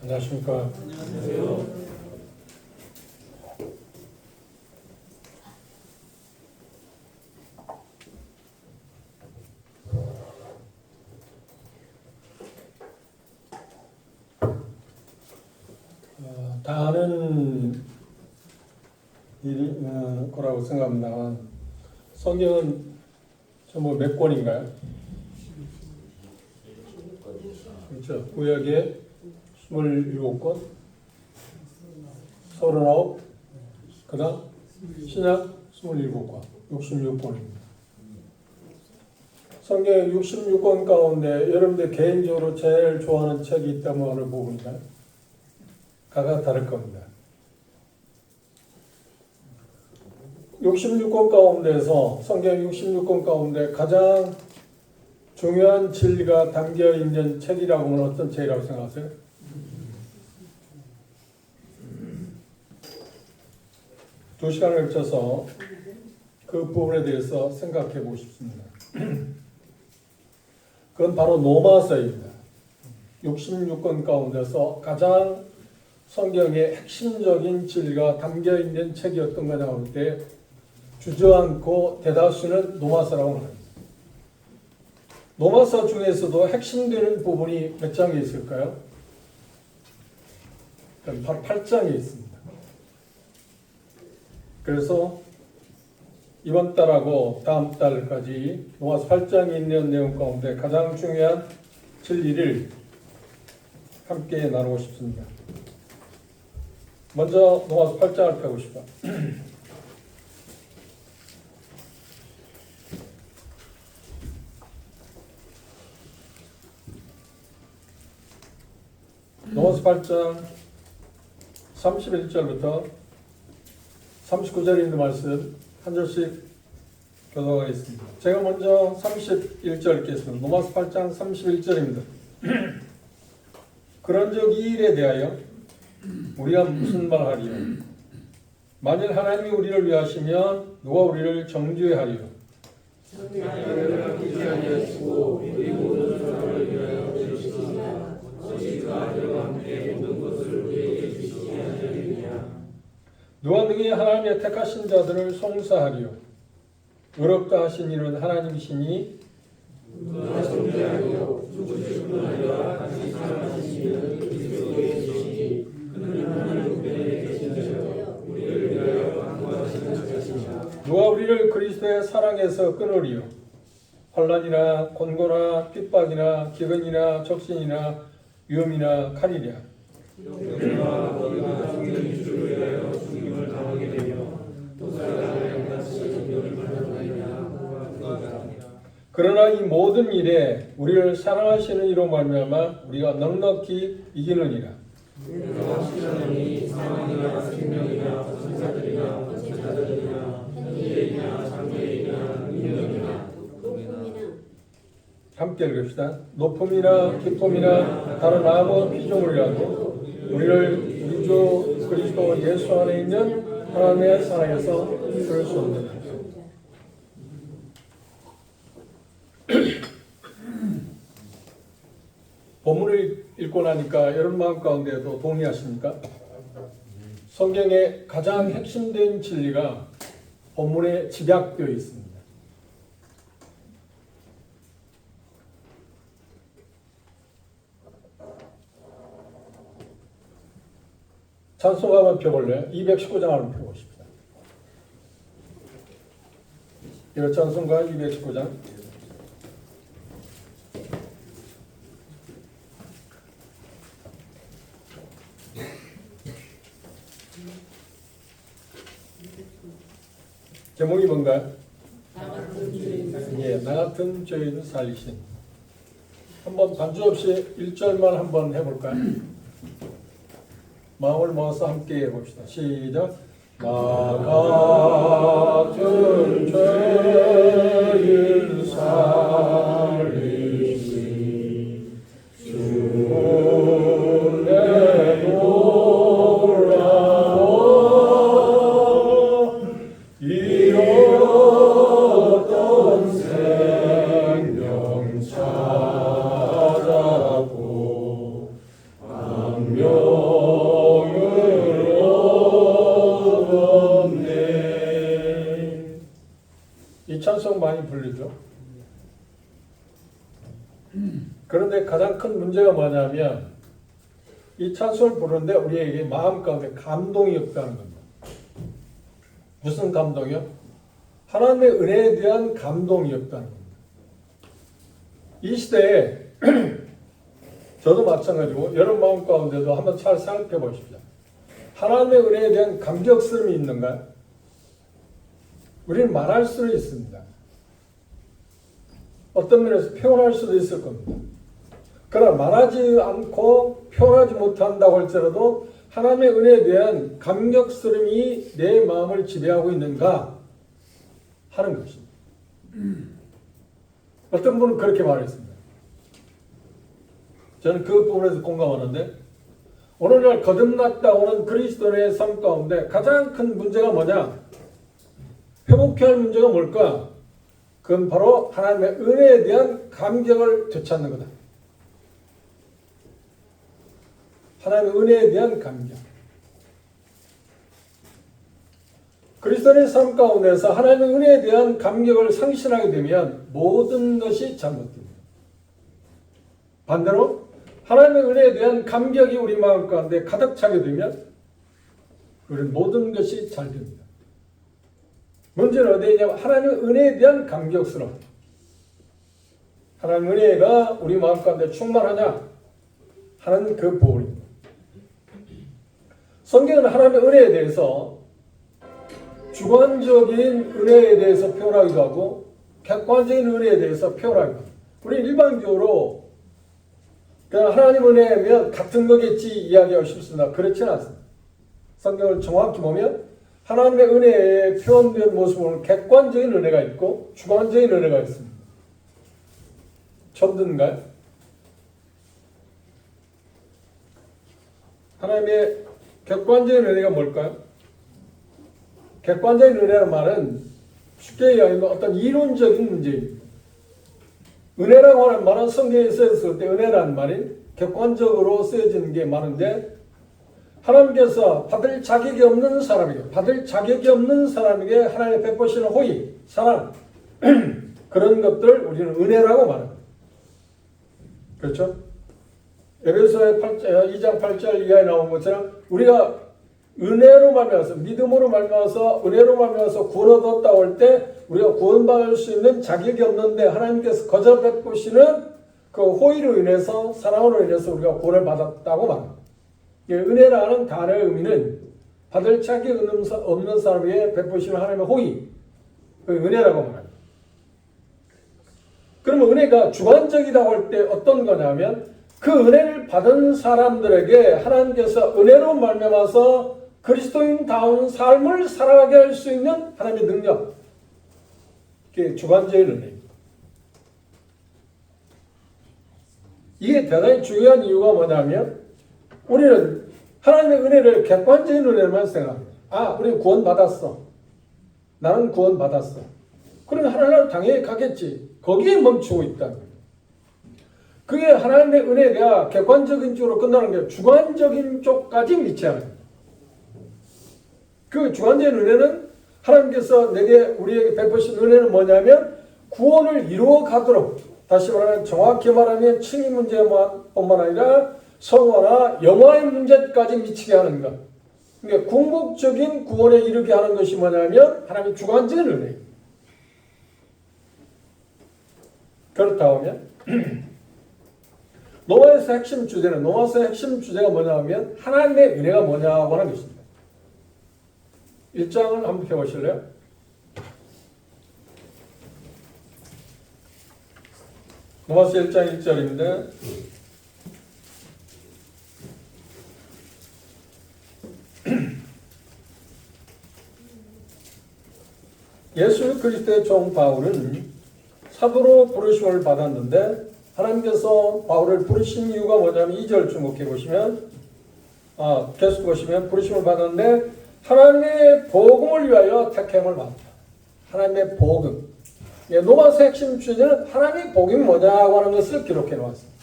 안녕하십니까. 안녕하세요. 다 아는 거라고 생각합니다. 성경은 전부 몇 권인가요? 그렇죠. 구약에 27권, 39, 그 다음 신약 27권, 66권입니다. 성경 66권 가운데 여러분들 개인적으로 제일 좋아하는 책이 있다면 어느 부분인가요? 각각 다를 겁니다. 66권 가운데서 성경 66권 가운데 가장 중요한 진리가 담겨 있는 책이라고 하면 어떤 책이라고 생각하세요? 두 시간을 거쳐서 그 부분에 대해서 생각해 보고 싶습니다. 그건 바로 로마서입니다. 66권 가운데서 가장 성경의 핵심적인 진리가 담겨 있는 책이 어떤 거냐 할 때 주저앉고 대다수는 로마서라고 합니다. 로마서 중에서도 핵심되는 부분이 몇 장에 있을까요? 바로 8장에 있습니다. 그래서 이번 달하고 다음 달까지 로마서 8장에 있는 내용 가운데 가장 중요한 진리를 함께 나누고 싶습니다. 먼저 로마서 8장을 펴고 싶어요. 로마서 8장 31절부터 39절에 있는 말씀 한 절씩 교독하겠습니다. 제가 먼저 31절 읽겠습니다. 로마서 8장 31절입니다. 그런즉 이 일에 대하여 우리가 무슨 말하리요? 만일 하나님이 우리를 위하시면 누가 우리를 정죄하리요? 하나님을 아끼지 아니하시고 우리 모든 사람을 위하여 주시니라. 오직 그 아들과 함께 모든 것을 우리에게 주시지 않으리냐. 누가 능히 하나님의 택하신 자들을 송사하리요? 의롭다 하신 이는 하나님이시니 누가 정죄하리요. 죽으실 뿐 아니라 다시 살아나신 이는 그리스도의 주시니 그는 하나님 우편에 계시며 우리를 위하여 간구하시는 자시니라. 누가 우리를 그리스도의 사랑에서 끊으리요? 환난이나 곤고나 핍박이나 기근이나 적신이나 위험이나 칼이랴. 영생과 너희가 죽는 주를 위하여 죽임을 당하게 되며 또 살아나야 다시 생명을 받느니라. 그러나 이 모든 일에 우리를 사랑하시는 이로 말미암아 우리가 넉넉히 이기느니라. 하나님이 사망이나 생명이나 천사들이나 권세자들이나 현재이나 장래이나 능력이나 함께 읽읍시다. 높음이나 기쁨이나 다른 아무 피조물이라도 우리를 우리 주 그리스도 예수 안에 있는 하나님의 사랑에서 그럴 수 없느니라. 본문을 읽고 나니까 여러분 마음 가운데도 동의하십니까? 성경의 가장 핵심된 진리가 본문에 집약되어 있습니다. 찬송 한번 펴볼래요? 219장 한번 펴보십시다. 이거 찬송가 219장. 제목이 뭔가요? 예, 나 같은 죄인 살리신. 한번 반주 없이 1절만 한번 해볼까요? 마음을 모아서 함께 해봅시다. 시작. 나 같은 죄인 살리신 주 내 놀라워 잃었던 생명 찾았고 이 찬송 많이 불리죠. 그런데 가장 큰 문제가 뭐냐면 이 찬송을 부르는데 우리에게 마음 가운데 감동이 없다는 겁니다. 무슨 감동이요? 하나님의 은혜에 대한 감동이 없다는 겁니다. 이 시대에 저도 마찬가지고 여러분 마음 가운데도 한번 잘 살펴보십시오. 하나님의 은혜에 대한 감격스러움이 있는가요? 우리는 말할 수는 있습니다. 어떤 면에서 표현할 수도 있을 겁니다. 그러나 말하지 않고 표현하지 못한다고 할지라도 하나님의 은혜에 대한 감격스러움이 내 마음을 지배하고 있는가 하는 것입니다. 어떤 분은 그렇게 말했습니다. 저는 그 부분에서 공감하는데 오늘날 거듭났다 오는 그리스도인의 삶 가운데 가장 큰 문제가 뭐냐? 회복해야 할 문제가 뭘까? 그건 바로 하나님의 은혜에 대한 감격을 되찾는 거다. 하나님의 은혜에 대한 감격. 그리스도인의 삶 가운데서 하나님의 은혜에 대한 감격을 상실하게 되면 모든 것이 잘못됩니다. 반대로 하나님의 은혜에 대한 감격이 우리 마음 가운데 가득 차게 되면 우리는 모든 것이 잘 됩니다. 문제는 어디에 있냐면 하나님의 은혜에 대한 감격스러움. 하나님의 은혜가 우리 마음 가운데 충만하냐 하는 그 부분입니다. 성경은 하나님의 은혜에 대해서 주관적인 은혜에 대해서 표현하기도 하고 객관적인 은혜에 대해서 표현하기도 합니다. 우리 일반적으로 그냥 하나님 은혜면 같은 거겠지 이야기하고 싶습니다. 그렇지는 않습니다. 성경을 정확히 보면 하나님의 은혜에 표현된 모습은 객관적인 은혜가 있고 주관적인 은혜가 있습니다. 처음 듣는가요? 하나님의 객관적인 은혜가 뭘까요? 객관적인 은혜라는 말은 쉽게 이야기하면 어떤 이론적인 문제입니다. 은혜라고 하는 말은 성경에 쓰였을 때 은혜라는 말이 객관적으로 쓰여지는 게 많은데 하나님께서 받을 자격이 없는 사람에게 하나님의 베푸시는 호의, 사랑 그런 것들을 우리는 은혜라고 말합니다. 그렇죠? 에베소의 2장 8절 이하에 나온 것처럼 우리가 은혜로 말미암아서 믿음으로 말미암아서 은혜로 말미암아서 구원 얻었다고 할 때 우리가 구원받을 수 있는 자격이 없는데 하나님께서 거저 베푸시는 그 호의로 인해서 사랑으로 인해서 우리가 구원을 받았다고 말합니다. 은혜라는 단어의 의미는 받을 자격이 없는 사람에게 베푸시는 하나님의 호의, 그 은혜라고 말합니다. 그러면 은혜가 주관적이라고 할 때 어떤 거냐면 그 은혜를 받은 사람들에게 하나님께서 은혜로 말미암아서 그리스도인다운 삶을 살아가게 할 수 있는 하나님의 능력, 그게 주관적인 은혜입니다. 이게 대단히 중요한 이유가 뭐냐면 우리는 하나님의 은혜를 객관적인 은혜로만 생각합니다. 아, 우리 구원받았어. 나는 구원받았어. 그러면 하나님을 당연히 가겠지. 거기에 멈추고 있다는 거예요. 그게 하나님의 은혜가 객관적인 쪽으로 끝나는 게 주관적인 쪽까지 미치는 거예요. 그 주관적인 은혜는 하나님께서 우리에게 베푸신 은혜는 뭐냐면 구원을 이루어 가도록, 다시 말하면 정확히 말하면 칭의 문제뿐만 아니라 성화나 영화의 문제까지 미치게 하는 것. 그러니까 궁극적인 구원에 이르게 하는 것이 뭐냐면 하나님의 주관적인 은혜예요. 그렇다고 하면 로마서의 핵심 주제가 뭐냐면 하나님의 은혜가 뭐냐고 하는 것입니다. 1장을 한번 펴보실래요? 로마서 1장 1절입니다. 예수 그리스도의 종 바울은 사도로 부르심을 받았는데 하나님께서 바울을 부르신 이유가 뭐냐면 2절 주목해 보시면 계속 보시면 부르심을 받았는데 하나님의 복음을 위하여 택함을 받았다. 하나님의 복음. 로마서 핵심 주제는 하나님의 복음이 뭐냐고 하는 것을 기록해 놓았습니다.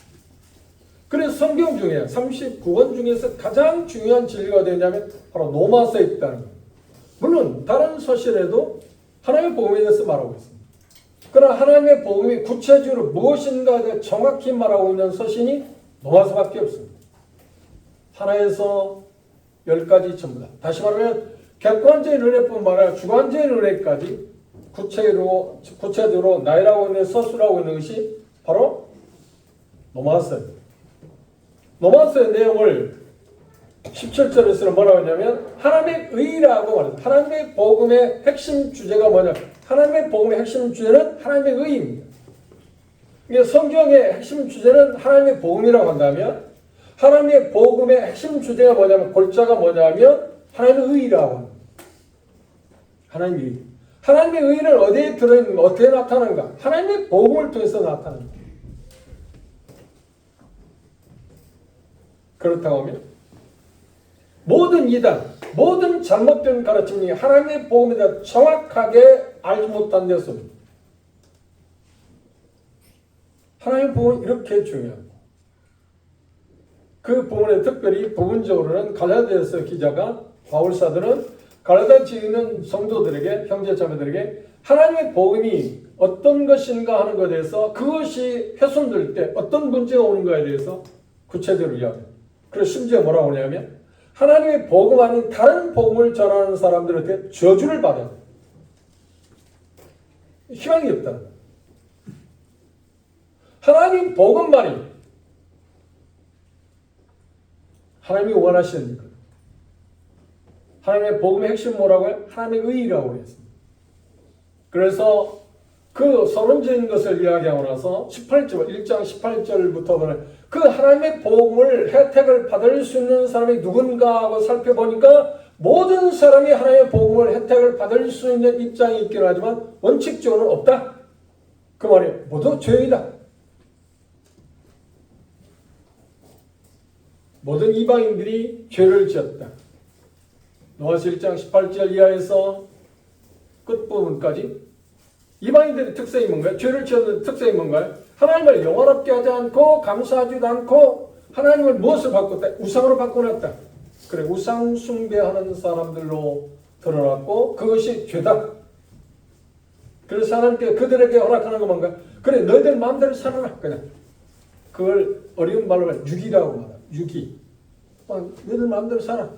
그래서 성경 중에 39권 중에서 가장 중요한 진리가 되냐면 바로 로마서에 있다는 거예요. 물론 다른 서신에도 하나님의 복음에 대해서 말하고 있습니다. 그러나 하나님의 복음이 구체적으로 무엇인가에 정확히 말하고 있는 서신이 노아서밖에 없습니다. 하나에서 10가지 전부 다. 다시 말하면 객관적인 은혜뿐만 아니라 주관적인 은혜까지 구체적으로 나열하고 있는 서술하고 있는 것이 바로 노마서입니다. 노마서의 내용을 17절에서는 뭐라고 하냐면 하나님의 의라고 말합니다. 하나님의 복음의 핵심 주제가 뭐냐? 하나님의 복음의 핵심 주제는 하나님의 의입니다. 이게 성경의 핵심 주제는 하나님의 복음이라고 한다면 하나님의 복음의 핵심 주제가 뭐냐면 골자가 뭐냐면 하나님의 의라고 합니다. 하나님의 의. 하나님의 의는 어디에 들어있는가? 어떻게 나타나는가? 하나님의 복음을 통해서 나타납니다. 그렇다고 하면 모든 이단, 모든 잘못된 가르침이 하나님의 복음에 대해 정확하게 알지 못한 데서입니다. 하나님의 복음은 이렇게 중요합니다. 그 부분에 특별히 부분적으로는 갈라디아서 기자가 바울사들은 갈라디아 지에 있는 성도들에게 형제자매들에게 하나님의 복음이 어떤 것인가 하는 것에 대해서 그것이 훼손될 때 어떤 문제가 오는가에 대해서 구체적으로 이야기합니다. 그래서 심지어 뭐라고 하냐면 하나님의 복음 아닌 다른 복음을 전하는 사람들한테 저주를 받아요. 희망이 없다. 하나님 복음만이 하나님이 원하시는 것. 하나님의 복음의 핵심 뭐라고요? 하나님의 의의라고 했습니다. 그래서 그 서론적인 것을 이야기하고 나서 18절, 1장 18절부터 보면 그 하나님의 복음을 혜택을 받을 수 있는 사람이 누군가 하고 살펴보니까 모든 사람이 하나님의 복음을 혜택을 받을 수 있는 입장이 있긴 하지만 원칙적으로는 없다. 그 말이 모두 죄인이다. 모든 이방인들이 죄를 지었다. 노아서 1장 18절 이하에서 끝부분까지 이방인들의 특성이 뭔가요? 죄를 지었는 특성이 뭔가요? 하나님을 영원롭게 하지 않고 감사하지도 않고 하나님을 무엇을 바꿨다? 우상으로 바꿔놨다. 그래, 우상 숭배하는 사람들로 드러났고 그것이 죄다. 그래서 하나님께 그들에게 허락하는 건 뭔가? 그래, 너희들 마음대로 살아라. 그냥 그걸 어려운 말로 하면 유기라고 말합니다. 유기. 너희들 마음대로 살아.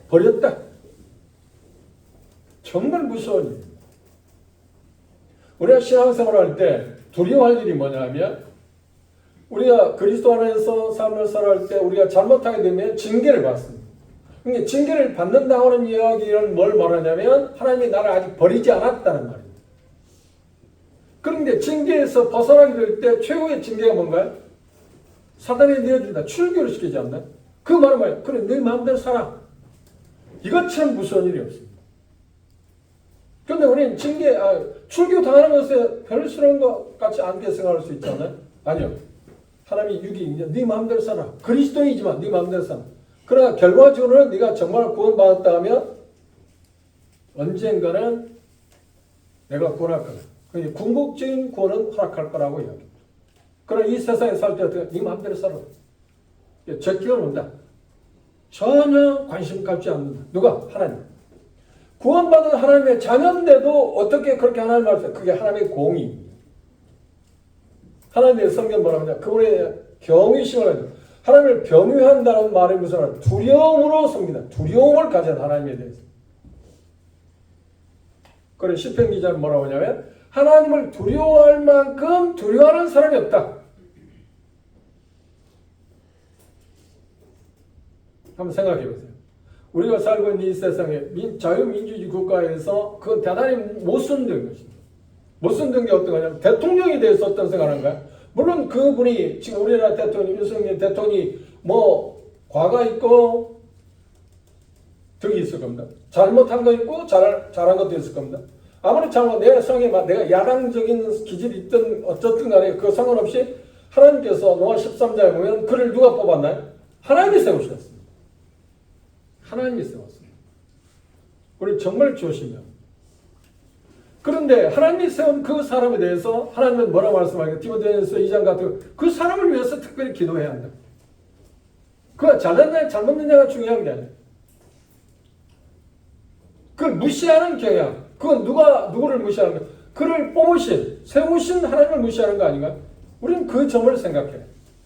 버렸다. 정말 무서운 일입니다. 우리가 신앙생활을 할 때 두려워할 일이 뭐냐면 우리가 그리스도 안에서 삶을 살아갈 때 우리가 잘못하게 되면 징계를 받습니다. 그러니까 징계를 받는다고 하는 이야기는 뭘 말하냐면 하나님이 나를 아직 버리지 않았다는 말입니다. 그런데 징계에서 벗어나게 될 때 최고의 징계가 뭔가요? 사단이 내어준다. 출교를 시키지 않나? 그 말은 뭐예요? 그래, 네 마음대로 살아. 이것처럼 무서운 일이 없습니다. 그런데 우리는 출교 당하는 것에 별스러운 것 같지 않게 생각할 수 있잖아요. 아니요. 하나님이 유기인이야. 네 마음대로 살아. 그리스도이지만 네 마음대로 살아. 그러나 결과적으로는 네가 정말 구원받았다 하면 언젠가는 내가 구원할 거다. 그러니까 궁극적인 구원은 허락할 거라고 이야기합니다. 그러나 이 세상에 살 때 어떻게 네 마음대로 살아. 적기가 온다. 전혀 관심 갖지 않는다. 누가? 하나님. 구원받은 하나님의 자녀인데도 어떻게 그렇게 하나님 말씀? 그게 하나님의 공의입니다. 하나님의 성경 뭐라고 하냐? 그분의 경외심을 하죠. 하나님을 경외한다는 말이 무슨 말이야? 두려움으로 섭니다. 두려움을 가진 하나님에 대해서. 그래 시편 기자는 뭐라고 하냐면 하나님을 두려워할 만큼 두려워하는 사람이 없다. 한번 생각해 보세요. 우리가 살고 있는 이 세상에 자유민주주의 국가에서 그건 대단히 못선된 것입니다. 못선된 게 어떤 거냐면 대통령에 대해서 어떤 생각하는가요? 물론 그분이 지금 우리나라 대통령 윤석열 대통령이 뭐 과가 있고 덕이 있을 겁니다. 잘못한 거 있고 잘한 것도 있을 겁니다. 아무리 잘못 내가 내가 야당적인 기질이 있든 어쨌든 간에 그 상관없이 하나님께서 노아 13장에 보면 그를 누가 뽑았나요? 하나님이 세우셨습니다. 하나님이 세웠습니다. 우리 정말 조심해요. 그런데 하나님이 세운 그 사람에 대해서 하나님은 뭐라고 말씀하니까 디모데전서 2장 같은 그 사람을 위해서 특별히 기도해야 한다. 그가 잘났냐 잘못했냐가 중요한 게 아니에요. 그걸 무시하는 경향, 그건 누구를 무시하는 거야? 그를 뽑으신, 세우신 하나님을 무시하는 거 아닌가? 우리는 그 점을 생각해.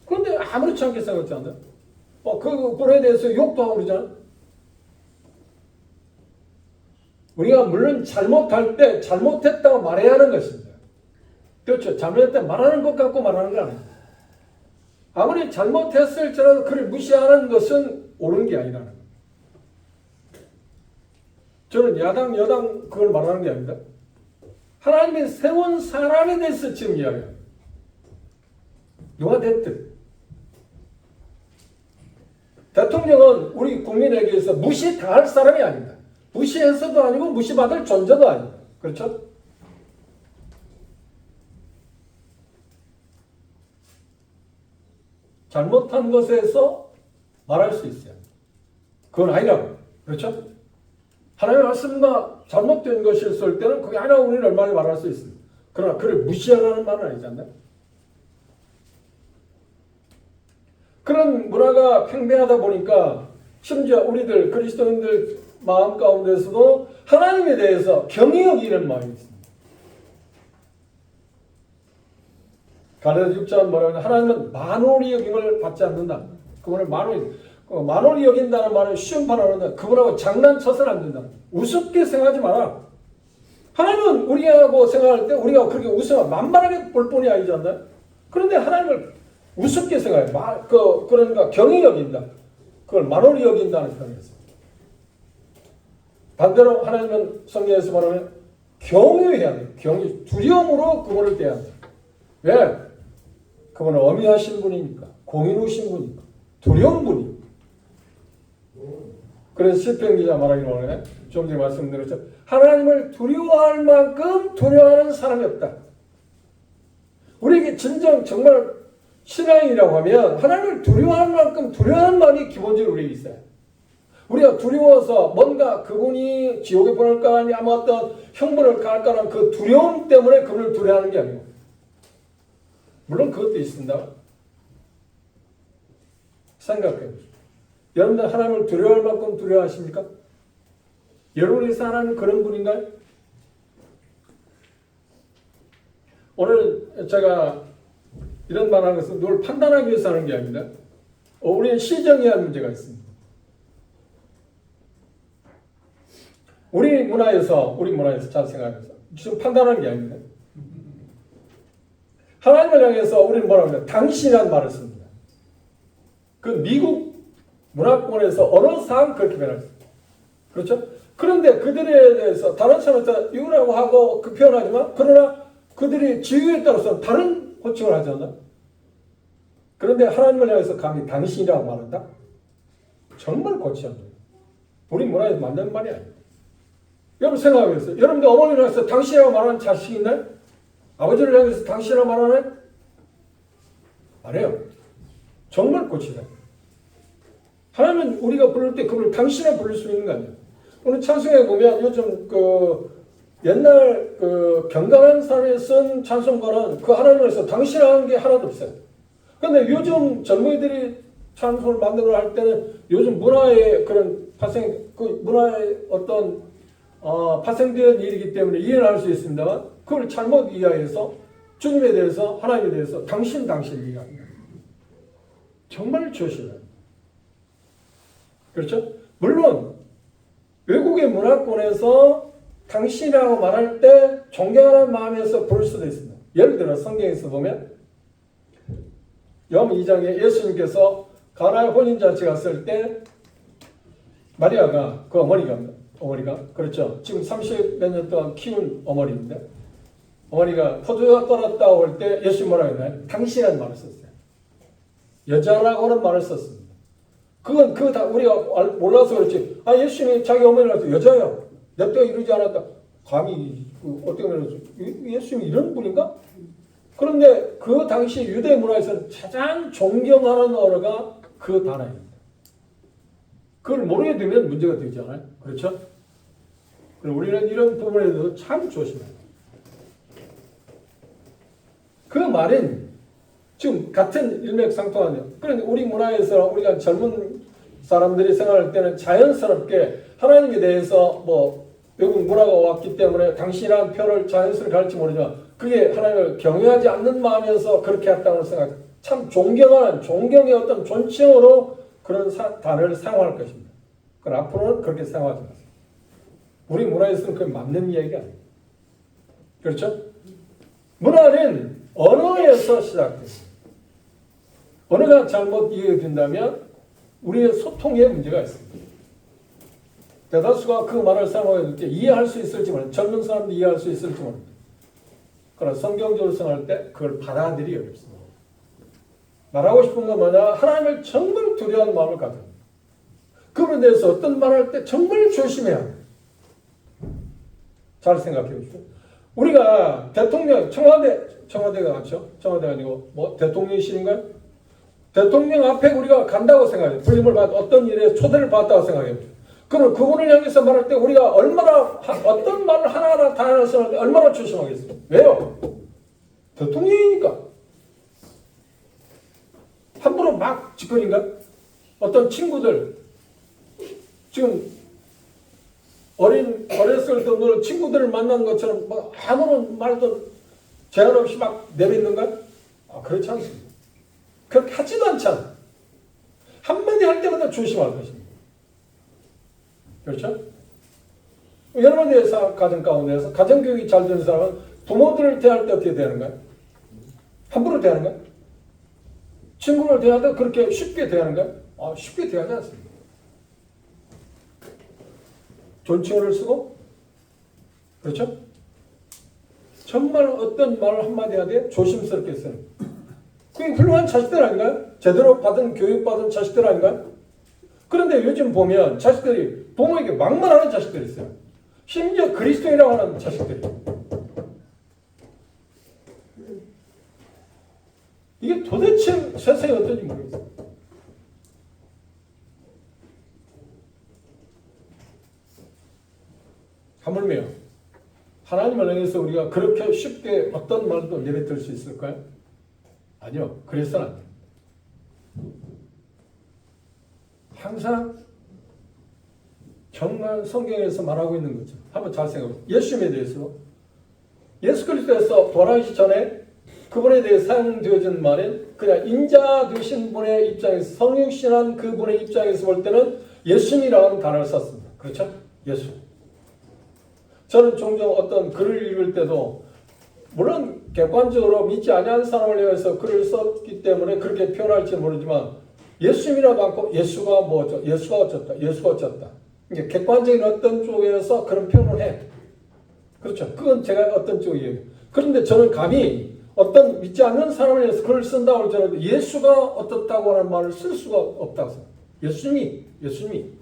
그런데 아무렇지 않게 생각하지 않나요? 그 불에 대해서 욕도 하고 그러잖아. 우리가 물론 잘못할 때 잘못했다고 말해야 하는 것입니다. 그렇죠. 잘못했다 말하는 것 같고 말하는 거 아니에요. 아무리 잘못했을지라도 그를 무시하는 것은 옳은 게 아니라는 거예요. 저는 야당, 여당 그걸 말하는 게 아닙니다. 하나님이 세운 사람에 대해서 지금 이야기해요. 누가 됐든. 대통령은 우리 국민에게서 무시당할 사람이 아닙니다. 무시해서도 아니고 무시받을 존재도 아닙니다. 그렇죠? 잘못한 것에서 말할 수 있어요. 그건 아니라고. 그렇죠? 하나님의 말씀과 잘못된 것이 있을 때는 그게 아니라 우리는 얼마나 말할 수 있습니다. 그러나 그를 무시하라는 말은 아니잖아요. 그런 문화가 팽배하다 보니까 심지어 우리들 그리스도인들 마음 가운데서도 하나님에 대해서 경히 여기는 마음이 있습니다. 갈라디아 6장 뭐라고 하냐? 하나님은 만홀히 여김을 받지 않는다. 그분을 만홀히 여긴다는 말은 쉬운 발언인데 그분하고 장난쳐서는 안 된다. 우습게 생각하지 마라. 하나님은 우리하고 생각할 때 우리가 그렇게 웃으면 만만하게 볼 뿐이 아니지 않나요? 그런데 하나님을 우습게 생각해. 그러니까 경히 여긴다. 그걸 만홀히 여긴다는 표현이었어요. 반대로 하나님은 성경에서 말하면 경외해야 돼. 두려움으로 그분을 대해야 돼. 왜? 그분은 어미하신 분이니까. 공의로우신 분이니까. 두려운 분이니까. 그래서 시편 기자 말하기를 원해. 좀 전에 말씀드렸죠. 하나님을 두려워할 만큼 두려워하는 사람이 없다. 우리에게 진정 정말 신앙이라고 하면 하나님을 두려워할 만큼 두려워하는 마음이 기본적으로 우리에게 있어요. 우리가 두려워서 뭔가 그분이 지옥에 보낼까 아니면 어떤 형벌을 가할까라는 그 두려움 때문에 그분을 두려워하는 게 아니고 물론 그것도 있습니다. 생각해요. 여러분들 하나님을 두려워할 만큼 두려워하십니까? 여러분에서 하나님은 그런 분인가요? 오늘 제가 이런 말 하는 것은 누굴 판단하기 위해서 하는 게 아닙니다. 우리는 시정해야 할 문제가 있습니다. 우리 문화에서 잘 생각해서 지금 판단하는 게 아닙니다. 하나님을 향해서 우리는 뭐라고 해요? 당신이라는 말을 씁니다. 그 미국 문화권에서 언어상 그렇게 변했습니다. 그렇죠? 그런데 그들에 대해서 다른 사람한테 이유라고 하고 그 표현하지만 그러나 그들이 지위에 따라서 다른 호칭을 하지 않나? 그런데 하나님을 향해서 감히 당신이라고 말한다? 정말 고치 않아요. 우리 문화에서 맞는 말이 아니에요. 여러분 생각해보세요. 여러분들 어머니를 향해서 당신이라고 말하는 자식이 있나요? 아버지를 향해서 당신이라고 말하나요? 안 해요. 정말 고치다. 하나님은 우리가 부를 때 그분을 당신이라고 부를 수 있는 거 아니에요. 오늘 찬송에 보면 요즘 옛날 경건한 사람이 쓴 찬송가는 그 하나님을 해서 당신이라는 게 하나도 없어요. 그런데 요즘 젊은이들이 찬송을 만들어 할 때는 요즘 문화의 그런 문화의 어떤 파생된 일이기 때문에 이해를 할 수 있습니다만 그걸 잘못 이해해서 주님에 대해서 하나님에 대해서 당신 이해합니다. 정말 조심해요. 그렇죠? 물론 외국의 문화권에서 당신이라고 말할 때 존경하는 마음에서 볼 수도 있습니다. 예를 들어 성경에서 보면 요한 2장에 예수님께서 가나의 혼인잔치 갔을 때 마리아가 그 어머니가 그렇죠. 지금 30몇 년 동안 키운 어머니인데 어머니가 포도주가 떨었다고 할 때 예수님 뭐라고 했나요? 당신이라는 말을 썼어요. 여자라고는 말을 썼습니다. 그건 다 우리가 몰라서 그렇지. 예수님이 자기 어머니한테 여자야. 내 때가 이루지 않았다. 감히 어떻게 말해서 예수님이 이런 분인가? 그런데 그 당시 유대 문화에서는 가장 존경하는 언어가 그 단어입니다. 그걸 모르게 되면 문제가 되지 않아요? 그렇죠? 그럼 우리는 이런 부분에 대해서 참 조심해야 돼요. 그 말은 지금 같은 일맥상통하네요. 그런데 우리 문화에서 우리가 젊은 사람들이 생각할 때는 자연스럽게 하나님에 대해서 외국 문화가 왔기 때문에 당신이라는 표현을 자연스럽게 할지 모르지만 그게 하나님을 경외하지 않는 마음에서 그렇게 했다고 생각. 참 존경의 어떤 존칭으로 그런 단어를 사용할 것입니다. 그럼 앞으로는 그렇게 사용하지 마세요. 우리 문화에서는 그게 맞는 이야기가 아니에요. 그렇죠? 문화는 언어에서 시작됩니다. 언어가 잘못 이해된다면 우리의 소통에 문제가 있습니다. 대다수가 그 말을 사용할 때 이해할 수 있을지 모릅니다. 젊은 사람도 이해할 수 있을지 모릅니다. 그러나 성경적으로 생각할 때 그걸 받아들이기 어렵습니다. 말하고 싶은 건 뭐냐? 하나님을 정말 두려워하는 마음을 가져야 합니다. 그분에 대해서 어떤 말을 할 때 정말 조심해야 합니다. 잘 생각해 보십시오. 우리가 대통령, 청와대가 맞죠? 청와대가 아니고 뭐 대통령실인가요? 대통령 앞에 우리가 간다고 생각해요. 불림을 받 어떤 일에 초대를 받았다고 생각해요. 그럼 그분을 향해서 말할 때 우리가 얼마나 어떤 말을 하나하나 다 해서 얼마나 조심하겠어요? 왜요? 대통령이니까. 함부로 막 짓거린가? 어떤 친구들 지금 어렸을 때도 친구들을 만난 것처럼 막 아무런 말도 제한 없이 막 내뱉는가? 그렇지 않습니다. 그렇게 하지도 않잖아. 한마디 할 때마다 조심할 것입니다. 그렇죠? 여러분의 가정 가운데서 가정교육이 잘 되는 사람은 부모들을 대할 때 어떻게 대하는가요? 함부로 대하는가요? 친구를 대할 때 그렇게 쉽게 대하는가요? 쉽게 대하지 않습니다. 존칭어를 쓰고, 그렇죠? 정말 어떤 말을 한마디 하되 조심스럽게 쓰는. 그게 훌륭한 자식들 아닌가요? 제대로 교육받은 자식들 아닌가요? 그런데 요즘 보면 자식들이 부모에게 막말하는 자식들이 있어요. 심지어 그리스도인이라고 하는 자식들이. 이게 도대체 세상이 어떤지 모르겠어요. 하물며 하나님을 향해서 우리가 그렇게 쉽게 어떤 말도 내뱉을 수 있을까요? 아니요. 그래서는 안 돼요. 항상 정말 성경에서 말하고 있는 거죠. 한번 잘 생각해보세요. 예수님에 대해서 예수 그리스도에서 돌아가시기 전에 그분에 대해 사용되어진 말은 그냥 인자 되신 분의 입장에서 성육신한 그분의 입장에서 볼 때는 예수님이라는 단어를 썼습니다. 그렇죠? 예수. 저는 종종 어떤 글을 읽을 때도 물론 객관적으로 믿지 아니하는 사람을 위해서 글을 썼기 때문에 그렇게 표현할지 모르지만 예수님이라도 않고 예수가 뭐죠? 예수가 어쩌다. 예수가 어쩌다. 이게 객관적인 어떤 쪽에서 그런 표현을 해. 그렇죠. 그건 제가 어떤 쪽이에요. 그런데 저는 감히 어떤 믿지 않는 사람을 위해서 글을 쓴다고 할지라도 예수가 어떻다고 하는 말을 쓸 수가 없다고 생각해요. 예수님이.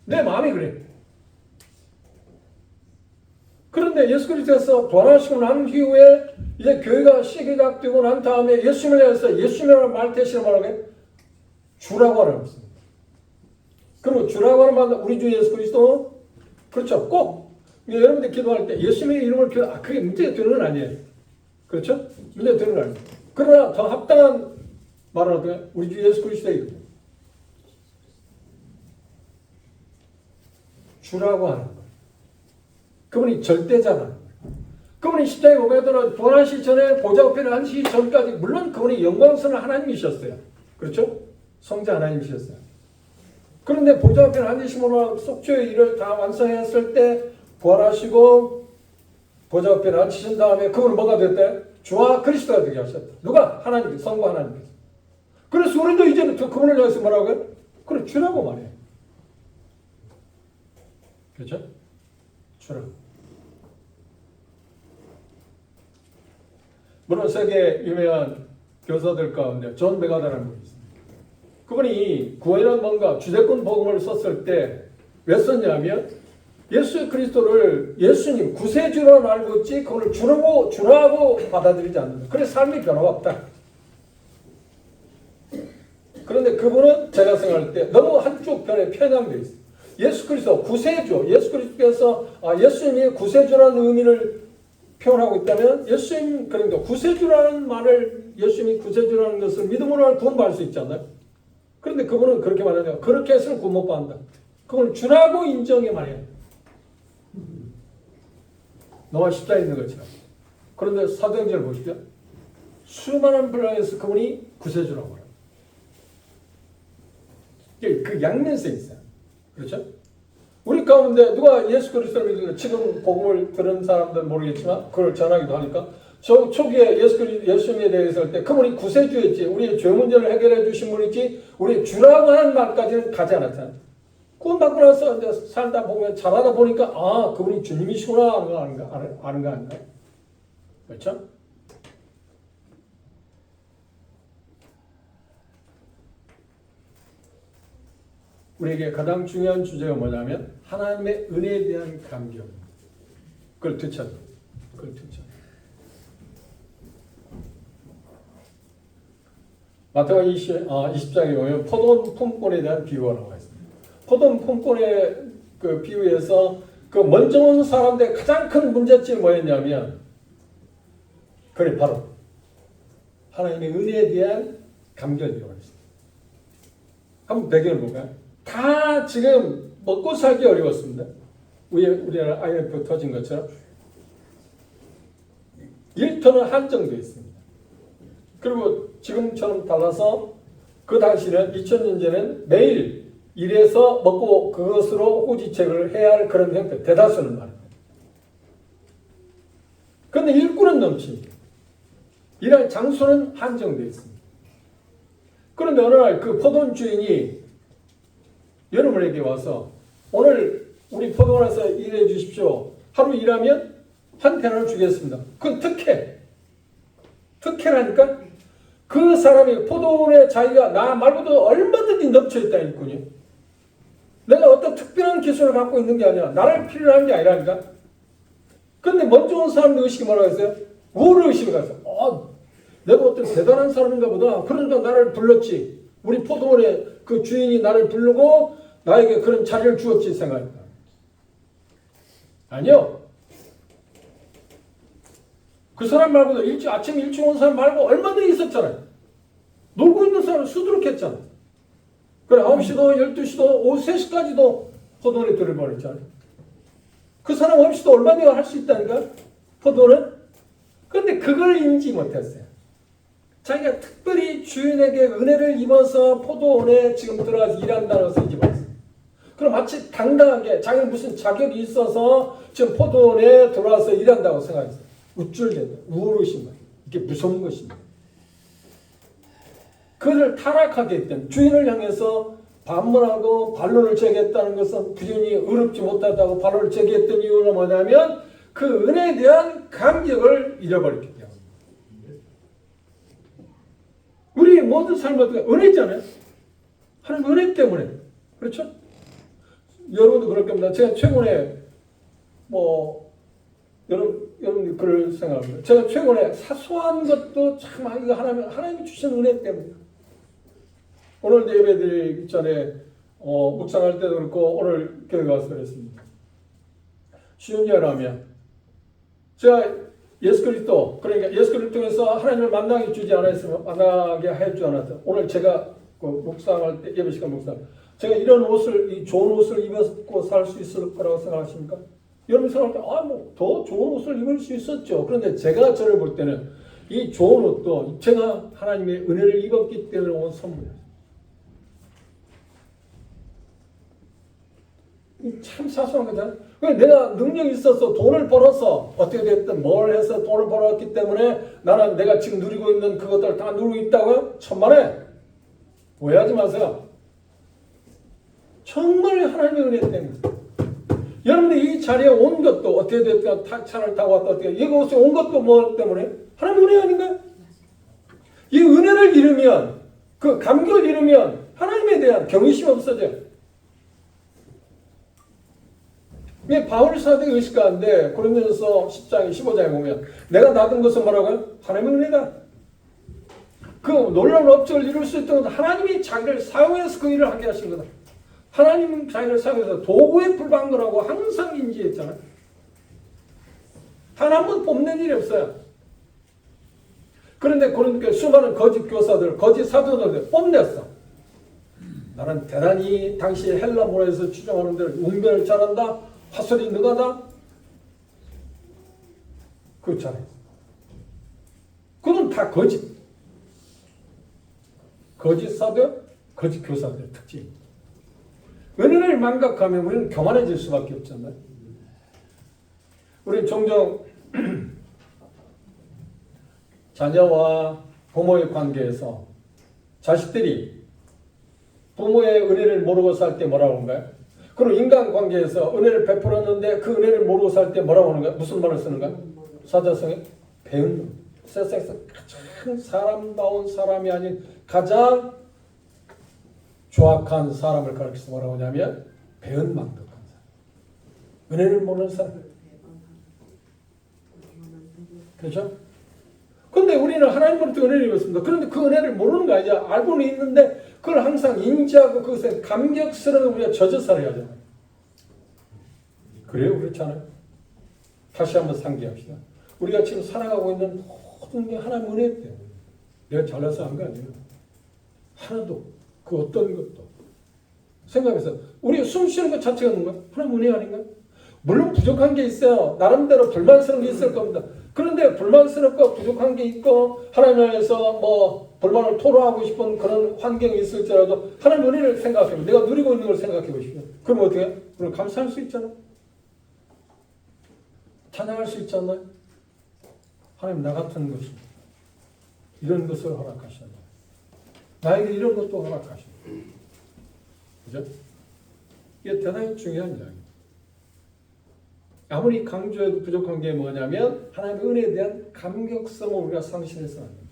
내 마음이 그래. 그런데 예수 그리스도께서 부활하시고 난 이후에 이제 교회가 시작되고 난 다음에 예수님을 위해서 예수님이라는 말 대신에 뭐라고 해? 주라고 하는 것입니다. 그리고 주라고 하는 말 우리 주 예수 그리스도 그렇죠. 꼭 여러분들 기도할 때 예수님의 이름을 그게 문제가 되는 건 아니에요. 그렇죠? 문제가 되는 건 아니에요. 그러나 더 합당한 말은 어떻게? 우리 주 예수 그리스도의 이름. 주라고 하는 것. 그분이 절대자다. 그분이 십자가에 못 가더라도 부활하시기 전에 보좌 앞에 앉으시기 전까지 물론 그분이 영광스러운 하나님이셨어요. 그렇죠? 성자 하나님이셨어요. 그런데 보좌 앞에 앉으심으로 속죄의 일을 다 완성했을 때 부활하시고 보좌 앞에 앉으신 다음에 그분은 뭐가 됐대? 주와 그리스도가 되게 하셨다. 누가? 하나님, 성부 하나님께서. 그래서 우리도 이제는 그분을 위해서 뭐라고 해요? 그래, 주라고 말해요. 그렇죠? 주라고. 물론 세계 유명한 교사들 가운데 존 메가더라는 분이 있습니다. 그분이 구원이라는 뭔가 주제권 복음을 썼을 때 왜 썼냐면 예수 그리스도를 예수님 구세주로 알고 있지 그걸 주라고 받아들이지 않는다. 그래서 삶이 변화가 없다. 그런데 그분은 제가 생각할 때 너무 한쪽 편에 편향되어 있어요. 예수 그리스도 구세주, 예수 그리스도께서 예수님이 구세주라는 의미를 표현하고 있다면 예수님 그러니까 구세주라는 말을 예수님이 구세주라는 것을 믿음으로 구원받을 수 있지 않나요? 그런데 그분은 그렇게 말하죠. 그렇게 해서는 구원 못 받는다. 그걸 주라고 인정해 말이야. 너와 십자에 있는 것처럼. 그런데 사도행전을 보십시오. 수많은 분량에서 그분이 구세주라고 해요. 그 양면성이 있어요. 그렇죠? 우리 가운데 누가 예수 그리스도를 믿는 지금 복음을 들은 사람들은 모르겠지만 그걸 전하기도 하니까 저 초기에 예수님에 대해서 할 때 그분이 구세주였지, 우리의 죄 문제를 해결해 주신 분이지, 우리 주라고 하는 말까지는 가지 않았잖아요. 구원 받고 나서 이제 살다 보면 잘하다 보니까 아, 그분이 주님이시구나 아는 거 아닌가요? 그렇죠? 우리에게 가장 중요한 주제가 뭐냐면 하나님의 은혜에 대한 감격. 그걸 되찾는. 마태복음 20장에 보면 포도원 품꾼에 대한 비유가 나와 있습니다. 포도원 품꾼의 그 비유에서 그 먼저 온 사람들의 가장 큰 문제점이 뭐였냐면 그래 바로 하나님의 은혜에 대한 감격이라고 했습니다. 한번 배경을 볼까요? 다 지금 먹고 살기 어려웠습니다. 우리나라 IMF 터진 것처럼 일터는 한정되어 있습니다. 그리고 지금처럼 달라서 그 당시는 2000년 전에는 매일 일해서 먹고 그것으로 호지책을 해야 할 그런 형태, 대다수는 말입니다. 그런데 일꾼은 넘칩니다. 일할 장소는 한정되어 있습니다. 그런데 어느 날 그 포도원 주인이 여러분에게 와서 오늘 우리 포도원에서 일해 주십시오. 하루 일하면 한 페널을 주겠습니다. 그건 특혜라니까 그 사람이 포도원에 자기가 나 말고도 얼마든지 넘쳐있다 일꾼이요. 내가 어떤 특별한 기술을 갖고 있는 게 아니라 나를 필요로 하는 게 아니라니까. 그런데 먼저 온 사람들 의식이 뭐라고 했어요? 뭐를 의식을 했어요? 내가 어떤 대단한 사람인가 보다. 그러니까 나를 불렀지. 우리 포도원에 그 주인이 나를 부르고 나에게 그런 자리를 주었지 생각했다. 아니요. 그 사람 말고도 아침 일찍 온 사람 말고 얼마든지 있었잖아요. 놀고 있는 사람은 수두룩했잖아. 그래 9시도 12시도 오후 3시까지도 포도원에 들어버렸잖아요. 그 사람 없이도 얼마든지 할 수 있다니까 포도원은. 그런데 그걸 인지 못했어요. 자기가 특별히 주인에게 은혜를 입어서 포도원에 지금 들어가서 일한다는 것을 인지 못했어요. 그럼 마치 당당하게 자기는 무슨 자격이 있어서 지금 포도원에 들어와서 일한다고 생각했어요. 우쭐대다. 우울하신 거예요. 이게 무서운 것입니다. 그를 타락하게 했던 주인을 향해서 반문하고 반론을 제기했다는 것은 부인이 의롭지 못하다고 반론을 제기했던 이유는 뭐냐면 그 은혜에 대한 감격을 잃어버렸기 때문에. 우리 모든 삶은 은혜잖아요. 하나님 은혜 때문에. 그렇죠? 여러분도 그럴 겁니다. 제가 최근에 여러분들 그럴 생각합니다. 제가 최근에 사소한 것도 참 이거 하나님이 주신 은혜 때문에. 오늘도 예배드리기 전에 묵상할 때도 그렇고 오늘 교회 가서 그랬습니다. 쉬운 예라면 제가 예수 그리스도 그러니까 예수 그리스도를 통해서 하나님을 만나게 주지 않았으면 만나게 해주지 않았다. 오늘 제가 그 묵상할 때 예배 시간 묵상 제가 이런 옷을 이 좋은 옷을 입고 살 수 있을 거라고 생각하십니까? 여러분 생각할 때 더 좋은 옷을 입을 수 있었죠. 그런데 제가 저를 볼 때는 이 좋은 옷도 제가 하나님의 은혜를 입었기 때문에 온 선물이에요. 참 사소한 거잖아요. 내가 능력이 있어서 돈을 벌어서 어떻게 됐든 뭘 해서 돈을 벌었기 때문에 나는 내가 지금 누리고 있는 그것들을 다 누리고 있다고요? 천만에 오해하지 마세요. 정말 하나님의 은혜 때문에. 여러분들이 이 자리에 온 것도 어떻게 됐든 차를 타고 왔다 어떻게 이곳에 온 것도 뭐 때문에? 하나님의 은혜 아닌가요? 이 은혜를 잃으면 그 감격을 잃으면 하나님에 대한 경외심이 없어져요. 바울 사도의 의식 가운데 고린도전서 10장 15장에 보면 내가 낳은 것은 뭐라고요? 하나님의 은혜다. 그 놀라운 업적을 이룰 수 있던 것은 하나님이 자기를 사용해서 그 일을 하게 하신 거다. 하나님 자기를 사용해서 도구에 불과한 거라고 항상 인지했잖아요. 단 한 번 뽑는 일이 없어요. 그런데 고린도교회 수많은 거짓 교사들, 거짓 사도들 뽐냈어. 나는 대단히 당시 헬라 문화에서 추정하는 대로 웅변을 잘한다, 화술이 능하다. 그렇잖아요. 그건 다 거짓. 거짓 사도, 거짓 교사들의 특징입니다. 은혜를 망각하면 우리는 교만해질 수밖에 없잖아요. 우리 종종 자녀와 부모의 관계에서 자식들이 부모의 은혜를 모르고 살 때 뭐라고 하는가요? 그리고 인간관계에서 은혜를 베풀었는데 그 은혜를 모르고 살 때 뭐라고 하는가요? 무슨 말을 쓰는가요? 사자성에 배은, 세상에서 가장 사람다운 사람이 아닌 가장 조악한 사람을 가르쳐서 뭐라고 하냐면 배은망덕한 사람. 은혜를 모르는 사람. 그렇죠? 근데 우리는 하나님으로부터 은혜를 입었습니다. 그런데 그 은혜를 모르는 거 아니죠. 알고는 있는데 그걸 항상 인지하고 그것에 감격스러운 우리가 젖어 살아야 하잖아요. 그래요? 그렇잖아요. 다시 한번 상기합시다. 우리가 지금 살아가고 있는 모든 게 하나님 은혜 때문에 내가 잘나서 한 거 아니에요. 하나도 그 어떤 것도 생각해서 우리가 숨 쉬는 것 자체가 뭔가 하나님 은혜 아닌가요? 물론 부족한 게 있어요. 나름대로 불만스러운 게 있을 겁니다. 그런데 불만스럽고 부족한 게 있고 하나님 안에서 뭐 불만을 토로하고 싶은 그런 환경이 있을지라도 하나님 은혜를 생각해보고 내가 누리고 있는 걸 생각해 보십시오. 그럼 어떻게 해요? 그럼 감사할 수 있잖아요. 찬양할 수 있잖아요. 하나님 나 같은 것이 이런 것을 허락하셨나요? 나에게 이런 것도 허락하셨나요? 그죠? 이게 대단히 중요한 이야기입니다. 아무리 강조해도 부족한 게 뭐냐면 하나님의 은혜에 대한 감격성을 우리가 상실해서는 안 됩니다.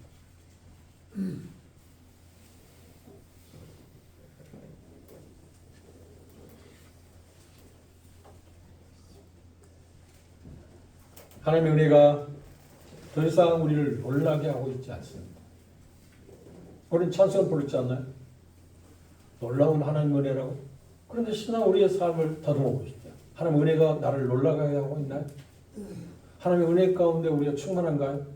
하나님의 은혜가 더 이상 우리를 놀라게 하고 있지 않습니다. 우리는 찬송 부르지 않나요? 놀라운 하나님의 은혜라고. 그런데 신앙 우리의 삶을 더듬어 보십시오. 하나님의 은혜가 나를 놀라게 하고 있나요? 하나님의 은혜 가운데 우리가 충만한가요?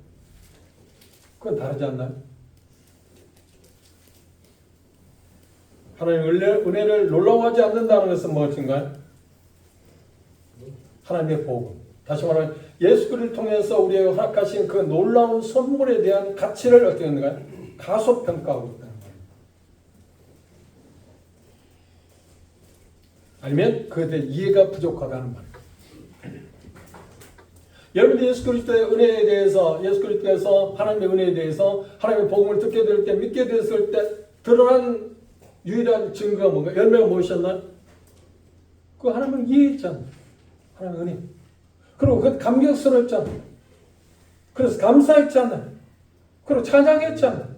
그건 다르지 않나요? 하나님의 은혜를 놀라워하지 않는다는 것은 무엇인가요? 하나님의 복음. 다시 말하면 예수 그리스도를 통해서 우리에게 허락하신 그 놀라운 선물에 대한 가치를 어떻게 하는가요? 가소평가하고 있다는 거예요. 아니면 그에 대한 이해가 부족하다는 말이에요. 여러분들 예수 그리스도의 은혜에 대해서, 예수 그리스도에서 하나님의 은혜에 대해서 하나님의 복음을 듣게 될 때, 믿게 됐을 때 드러난 유일한 증거가 뭔가, 열매가 무엇이었나요? 그 하나님을 이해했잖아요. 하나님의 은혜. 그리고 그 감격스러웠잖아요. 그래서 감사했잖아요. 그리고 찬양했잖아요.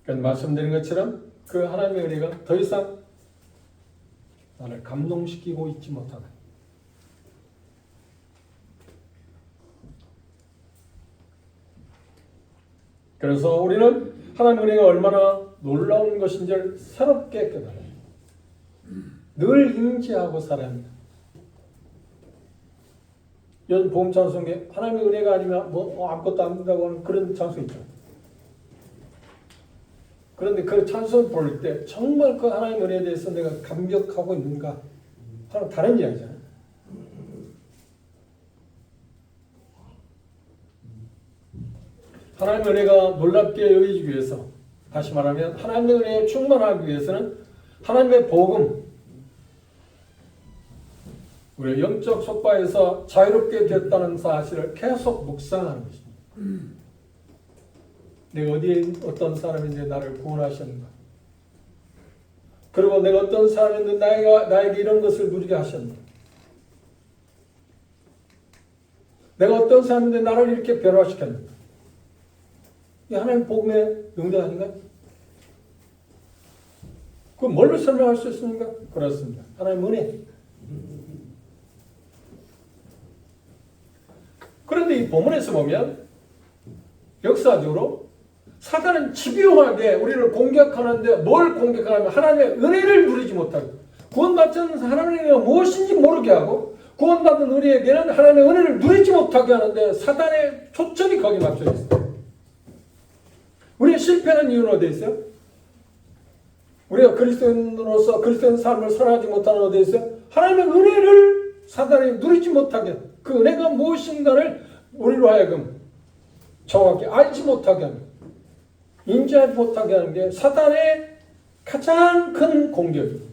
그래서 말씀드린 것처럼 그 하나님의 은혜가 더 이상 나를 감동시키고 있지 못하다. 그래서 우리는 하나님의 은혜가 얼마나 놀라운 것인지를 새롭게 깨달아요. 늘 인지하고 살아야 합니다. 요즘 복음 찬송에 하나님의 은혜가 아니면 뭐 아무것도 안 된다고 하는 그런 찬송 있죠. 그런데 그 찬송 부를 때 정말 그 하나님의 은혜에 대해서 내가 감격하고 있는가 하는 다른 이야기잖아요. 하나님의 은혜가 놀랍게 여기기 위해서, 다시 말하면 하나님의 은혜에 충만하기 위해서는 하나님의 복음, 우리 영적 속바에서 자유롭게 됐다는 사실을 계속 묵상하는 것입니다. 내가 어디에 어떤 사람인데 나를 구원하셨는가? 그리고 내가 어떤 사람인데 나에게 이런 것을 누리게 하셨는가? 내가 어떤 사람인데 나를 이렇게 변화시켰는가? 이 하나님 복음의 능력 아닌가요? 그럼 뭘로 설명할 수 있습니까? 그렇습니다. 하나님 은혜. 그런데 이 본문에서 보면 역사적으로 사단은 집요하게 우리를 공격하는데 뭘 공격하냐면 하나님의 은혜를 누리지 못하고 구원받지 않는 하나님의 은혜가 무엇인지 모르게 하고 구원받은 우리에게는 하나님의 은혜를 누리지 못하게 하는데 사단의 초점이 거기 맞춰 있어요. 우리가 실패하는 이유는 어디에 있어요? 우리가 그리스도인으로서 그리스도인 삶을 살아가지 못하는 어디에 있어요? 하나님의 은혜를 사단이 누리지 못하게, 그 은혜가 무엇인가를 우리로 하여금 정확히 알지 못하게 하는, 인지하지 못하게 하는 게 사단의 가장 큰 공격입니다.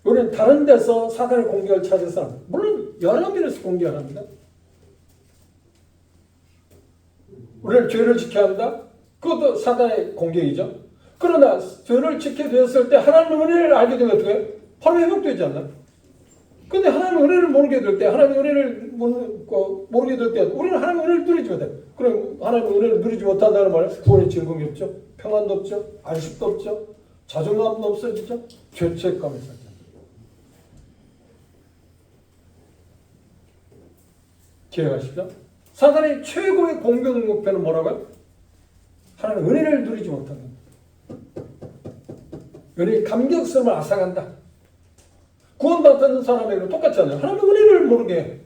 우리는 다른 데서 사단의 공격을 찾아서, 물론 여러 면에서 공격을 합니다. 우리를 죄를 지켜야 한다? 그것도 사단의 공격이죠. 그러나 죄를 지켜 되었을 때 하나님의 은혜를 알게 되면 어떻게 해요? 바로 회복되지 않나? 근데 하나님의 은혜를 모르게 될 때, 하나님의 은혜를 모르게 될 때, 우리는 하나님의 은혜를 누리지 못해요. 그럼 하나님의 은혜를 누리지 못한다는 말은 구원의 즐거움이 없죠. 평안도 없죠. 안식도 없죠. 자존감도 없어지죠. 죄책감이 있어요. 기억하시죠? 사단의 최고의 공격 목표는 뭐라고요? 하나님의 은혜를 누리지 못하는 은혜의 감격스러움을 앗아간다. 구원받은 사람에게는 똑같잖아요. 하나님의 은혜를 모르게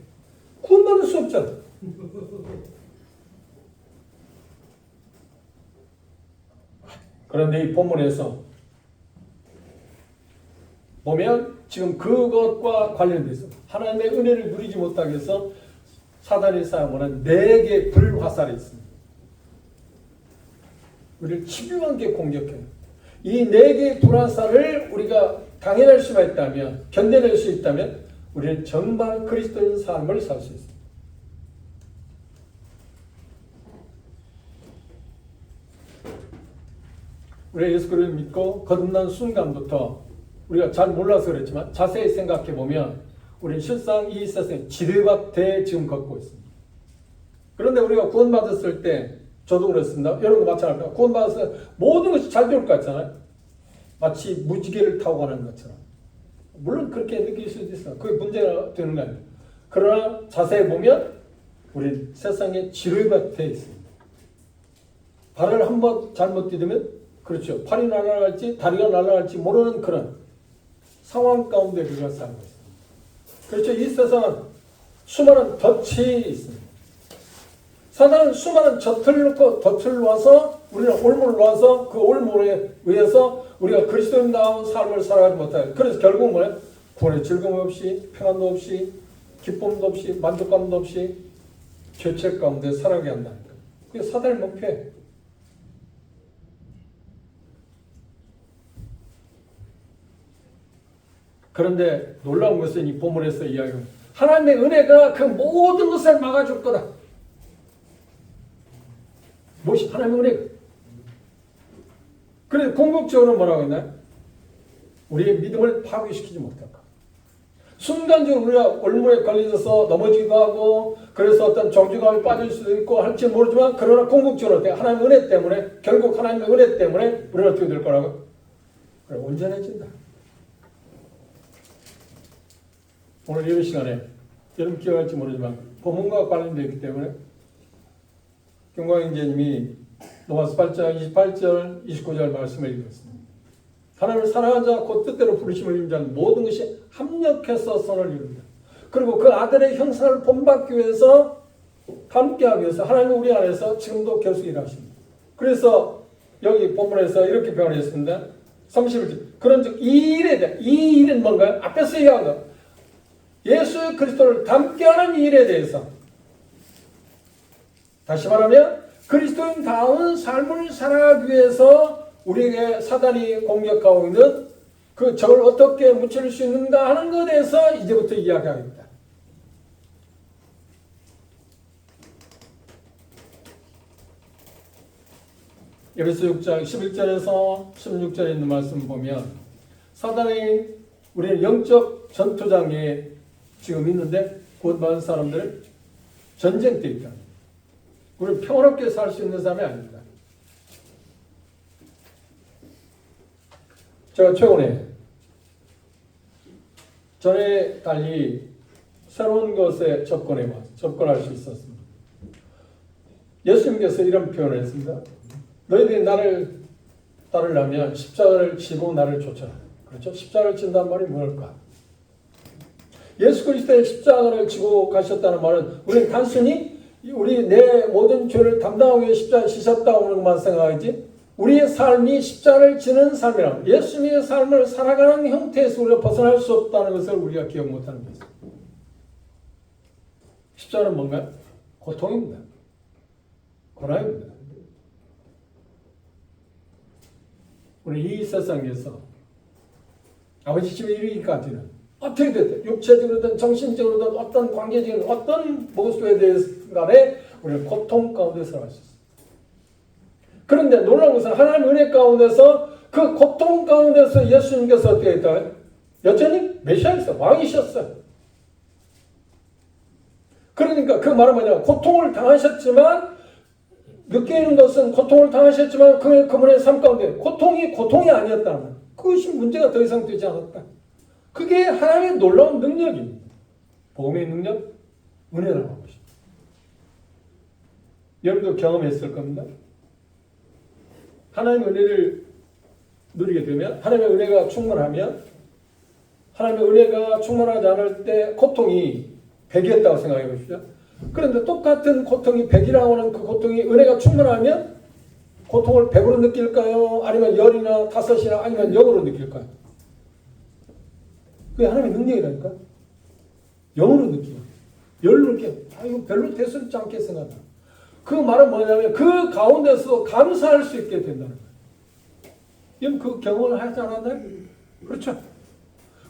구원받을 수 없잖아. 그런데 이 본문에서 보면 지금 그것과 관련돼서 하나님의 은혜를 누리지 못하게 해서 사단이 사용하는 4개의 불화살이 있습니다. 우리를 치명하게 공격해요. 이 4개의 불화살을 우리가 당해낼 수가 있다면, 견뎌낼 수 있다면 우리는 정말 그리스도인 삶을 살 수 있습니다. 우리가 예수 그리스도를 믿고 거듭난 순간부터 우리가 잘 몰라서 그랬지만 자세히 생각해 보면 우리는 실상 이 세상에 지뢰밭에 지금 걷고 있습니다. 그런데 우리가 구원받았을 때, 저도 그렇습니다. 여러분도 마찬가지입니다. 구원받았을 때 모든 것이 잘 될 것 같잖아요. 마치 무지개를 타고 가는 것처럼. 물론 그렇게 느낄 수도 있어요. 그게 문제가 되는 거 아니에요. 그러나 자세히 보면 우리는 세상에 지뢰밭에 있습니다. 발을 한번 잘못 디디면, 그렇죠, 팔이 날아갈지 다리가 날아갈지 모르는 그런 상황 가운데 우리가 살고 있습니다. 그렇죠. 이 세상은 수많은 덫이 있습니다. 사단은 수많은 젖을 놓고 덫을 놔서 우리는 올무를 놔서 그 올무에 의해서 우리가 그리스도인다운 삶을 살아가지 못해요. 그래서 결국은 뭐예요? 구원의 즐거움 없이, 평안도 없이, 기쁨도 없이, 만족감도 없이 죄책 가운데 살아가게 한다니까. 그게 사단의 목표예요. 그런데 놀라운 것은 이 본문에서 이야기합니다. 하나님의 은혜가 그 모든 것을 막아줄 거다. 무엇이 하나님의 은혜가? 그래서 궁극적으로 뭐라고 했나요? 우리의 믿음을 파괴시키지 못할까. 순간적으로 우리가 올무에 걸려서 넘어지기도 하고, 그래서 어떤 정죄감에 빠질 수도 있고 할지 모르지만, 그러나 궁극적으로 하나님의 은혜 때문에, 결국 하나님의 은혜 때문에 우리는 어떻게 될 거라고? 그래, 온전해진다. 오늘 이런 시간에 여러분 기억할지 모르지만 본문과 관련되어 있기 때문에 경광형제님이 로마서 8장 28절 29절 말씀을 읽었습니다. 하나님을 사랑하자 곧 뜻대로 부르심을 입은 자는 모든 것이 합력해서 선을 이룬다. 그리고 그 아들의 형상을 본받기 위해서, 함께하기 위해서 하나님은 우리 안에서 지금도 계속 일하십니다. 그래서 여기 본문에서 이렇게 표현했습니다. 31절. 그런즉 이 일에 대해, 이 일은 뭔가요? 앞에서 이야기한 것, 예수 그리스도를 닮게하는 일에 대해서, 다시 말하면 그리스도인다운 삶을 살아가기 위해서 우리에게 사단이 공격하고 있는 그 적을 어떻게 무찌를 수 있는가 하는 것에 대해서 이제부터 이야기하겠다. 에베소 6장 11절에서 16절에 있는 말씀 보면 사단이 우리의 영적 전투장에 지금 있는데 구원받은 사람들은 전쟁터에 있다. 우리는 평화롭게 살 수 있는 사람이 아닙니다. 제가 최근에 전에 달리 새로운 것에 접근할 수 있었습니다. 예수님께서 이런 표현을 했습니다. 너희들이 나를 따르려면 십자가를 지고 나를 쫓아라. 그렇죠? 십자가를 진다는 말이 뭘까? 예수 그리스도의 십자가를 지고 가셨다는 말은 우리는 단순히 우리 내 모든 죄를 담당하기 위해 십자가를 지셨다고 하는 것만 생각하지 우리의 삶이 십자가를 지는 삶이라 예수님의 삶을 살아가는 형태에서 우리가 벗어날 수 없다는 것을 우리가 기억 못하는 것입니다. 십자가는 뭔가요? 고통입니다. 고난입니다. 우리 이 세상에서 아버지 집에 이르기까지는 어떻게 됐든 육체적으로든 정신적으로든 어떤 관계적인 어떤 모습에 대해서 간에 우리는 고통 가운데 살아갈 수 있습니다. 그런데 놀라운 것은 하나님의 은혜 가운데서 그 고통 가운데서 예수님께서 어떻게 했다? 여전히 메시아였어요. 왕이셨어요. 그러니까 그 말은 뭐냐? 고통을 당하셨지만 느끼는 것은 고통을 당하셨지만 그분의 삶 가운데 고통이 아니었다는 거예요. 그것이 문제가 더 이상 되지 않았다. 그게 하나님의 놀라운 능력입니다. 복음의 능력, 은혜라고 하는 것입니다. 여러분도 경험했을 겁니다. 하나님의 은혜를 누리게 되면 하나님의 은혜가 충만하면 하나님의 은혜가 충만하지 않을 때 고통이 100이었다고 생각해 보십시오. 그런데 똑같은 고통이 100이라고 하는 그 고통이 은혜가 충만하면 고통을 100으로 느낄까요? 아니면 10이나 5이나 아니면 0으로 느낄까요? 그게 하나님의 능력이라니까. 0으로 느끼고 10으로 느끼고 이거 별로 대수롭지 않게 생각한다. 그 말은 뭐냐면 그 가운데서 감사할 수 있게 된다는 거예요. 여러분 그 경험을 하지 않았나요? 그렇죠.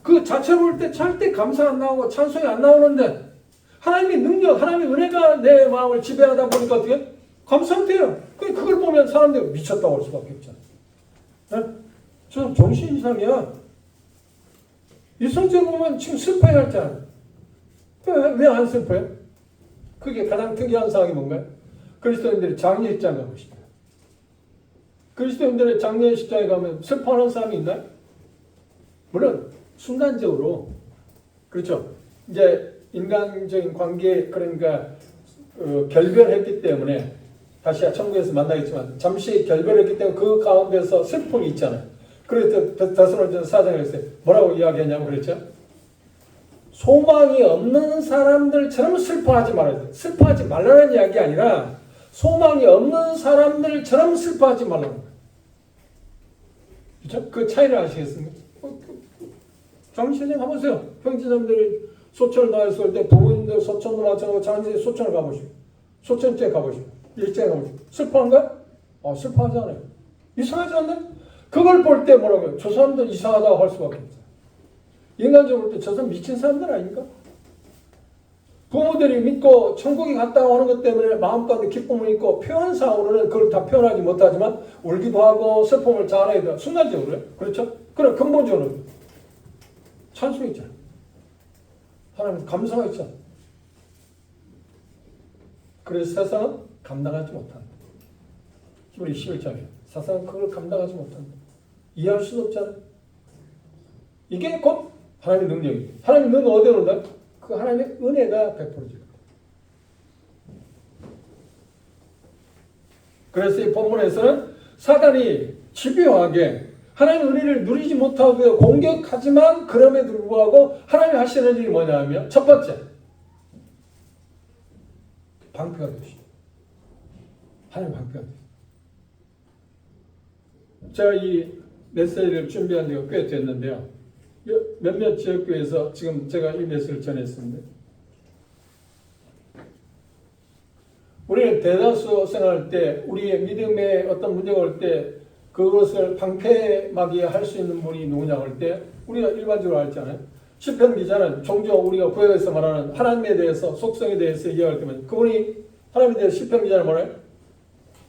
그 자체로 볼 때 절대 감사 안 나오고 찬송이 안 나오는데 하나님의 능력, 하나님의 은혜가 내 마음을 지배하다 보니까 어떻게? 감사돼요. 그걸 보면 사람들이 미쳤다고 할 수밖에 없잖아요. 네? 저 정신 이상이야. 이 성경 보면 지금 슬퍼야 할잖아요. 왜 안 슬퍼요? 그게 가장 특이한 사항이 뭔가요? 그리스도인들이 장례 십자가에 가고 싶어요. 그리스도인들의 장례 십자가에 가면 슬퍼하는 사람이 있나요? 물론 순간적으로 그렇죠. 이제 인간적인 관계 그러니까 결별했기 때문에 다시 천국에서 만나겠지만 잠시 결별했기 때문에 그 가운데서 슬픔이 있잖아요. 그래서 데살로니가서 4장에서 뭐라고 이야기했냐면 그랬죠. 소망이 없는 사람들처럼 슬퍼하지 말아야 돼. 슬퍼하지 말라는 이야기 아니라 소망이 없는 사람들처럼 슬퍼하지 말라는 거예요. 그렇죠? 그 차이를 아시겠습니까? 장시장 가보세요. 형제자매들이 소천을 나왔을 때 부모님들 소천도 마찬가지고 장시장 소천을 가보시고 소천째 가보시고 일제에 가보시고 슬퍼한가? 슬퍼하지 않아요. 이상하지 않나요? 그걸 볼 때 뭐라고요? 저 사람들 이상하다고 할 수밖에 없어요. 인간적으로 볼 때 저 사람 미친 사람들 아닙니까? 부모들이 믿고 천국에 갔다고 하는 것 때문에 마음 가운데 기쁨을 있고 표현상으로는 그걸 다 표현하지 못하지만 울기도 하고 슬픔을 잘해야 돼요. 순간적으로요. 그렇죠? 그럼 근본적으로 찬송이 있잖아요. 하나님 감사가 있잖아요. 그래서 세상은 감당하지 못한다. 우리 11장에 세상은 그걸 감당하지 못한다. 이해할 수도 없잖아요. 이게 곧 하나님의 능력입니다. 하나님의 능력은 어디에 온다? 그 하나님의 은혜가 베풀어져요. 그래서 이 본문에서는 사단이 집요하게 하나님의 은혜를 누리지 못하고 공격하지만 그럼에도 불구하고 하나님이 하시는 일이 뭐냐 하면 첫 번째 방패가 되시죠. 하나님 방패가 되시죠. 제가 이 메시지를 준비한 지가 꽤 됐는데요. 몇몇 지역교회에서 지금 제가 이 메시지를 전했습니다. 우리는 대다수 생활할 때 우리의 믿음에 어떤 문제가 올 때 그것을 방패막이 할 수 있는 분이 누구냐고 할 때 우리가 일반적으로 알잖아요. 시편 기자는 종종 우리가 구약에서 말하는 하나님에 대해서 속성에 대해서 이야기할 때면 그분이 하나님에 대해서 시편 기자는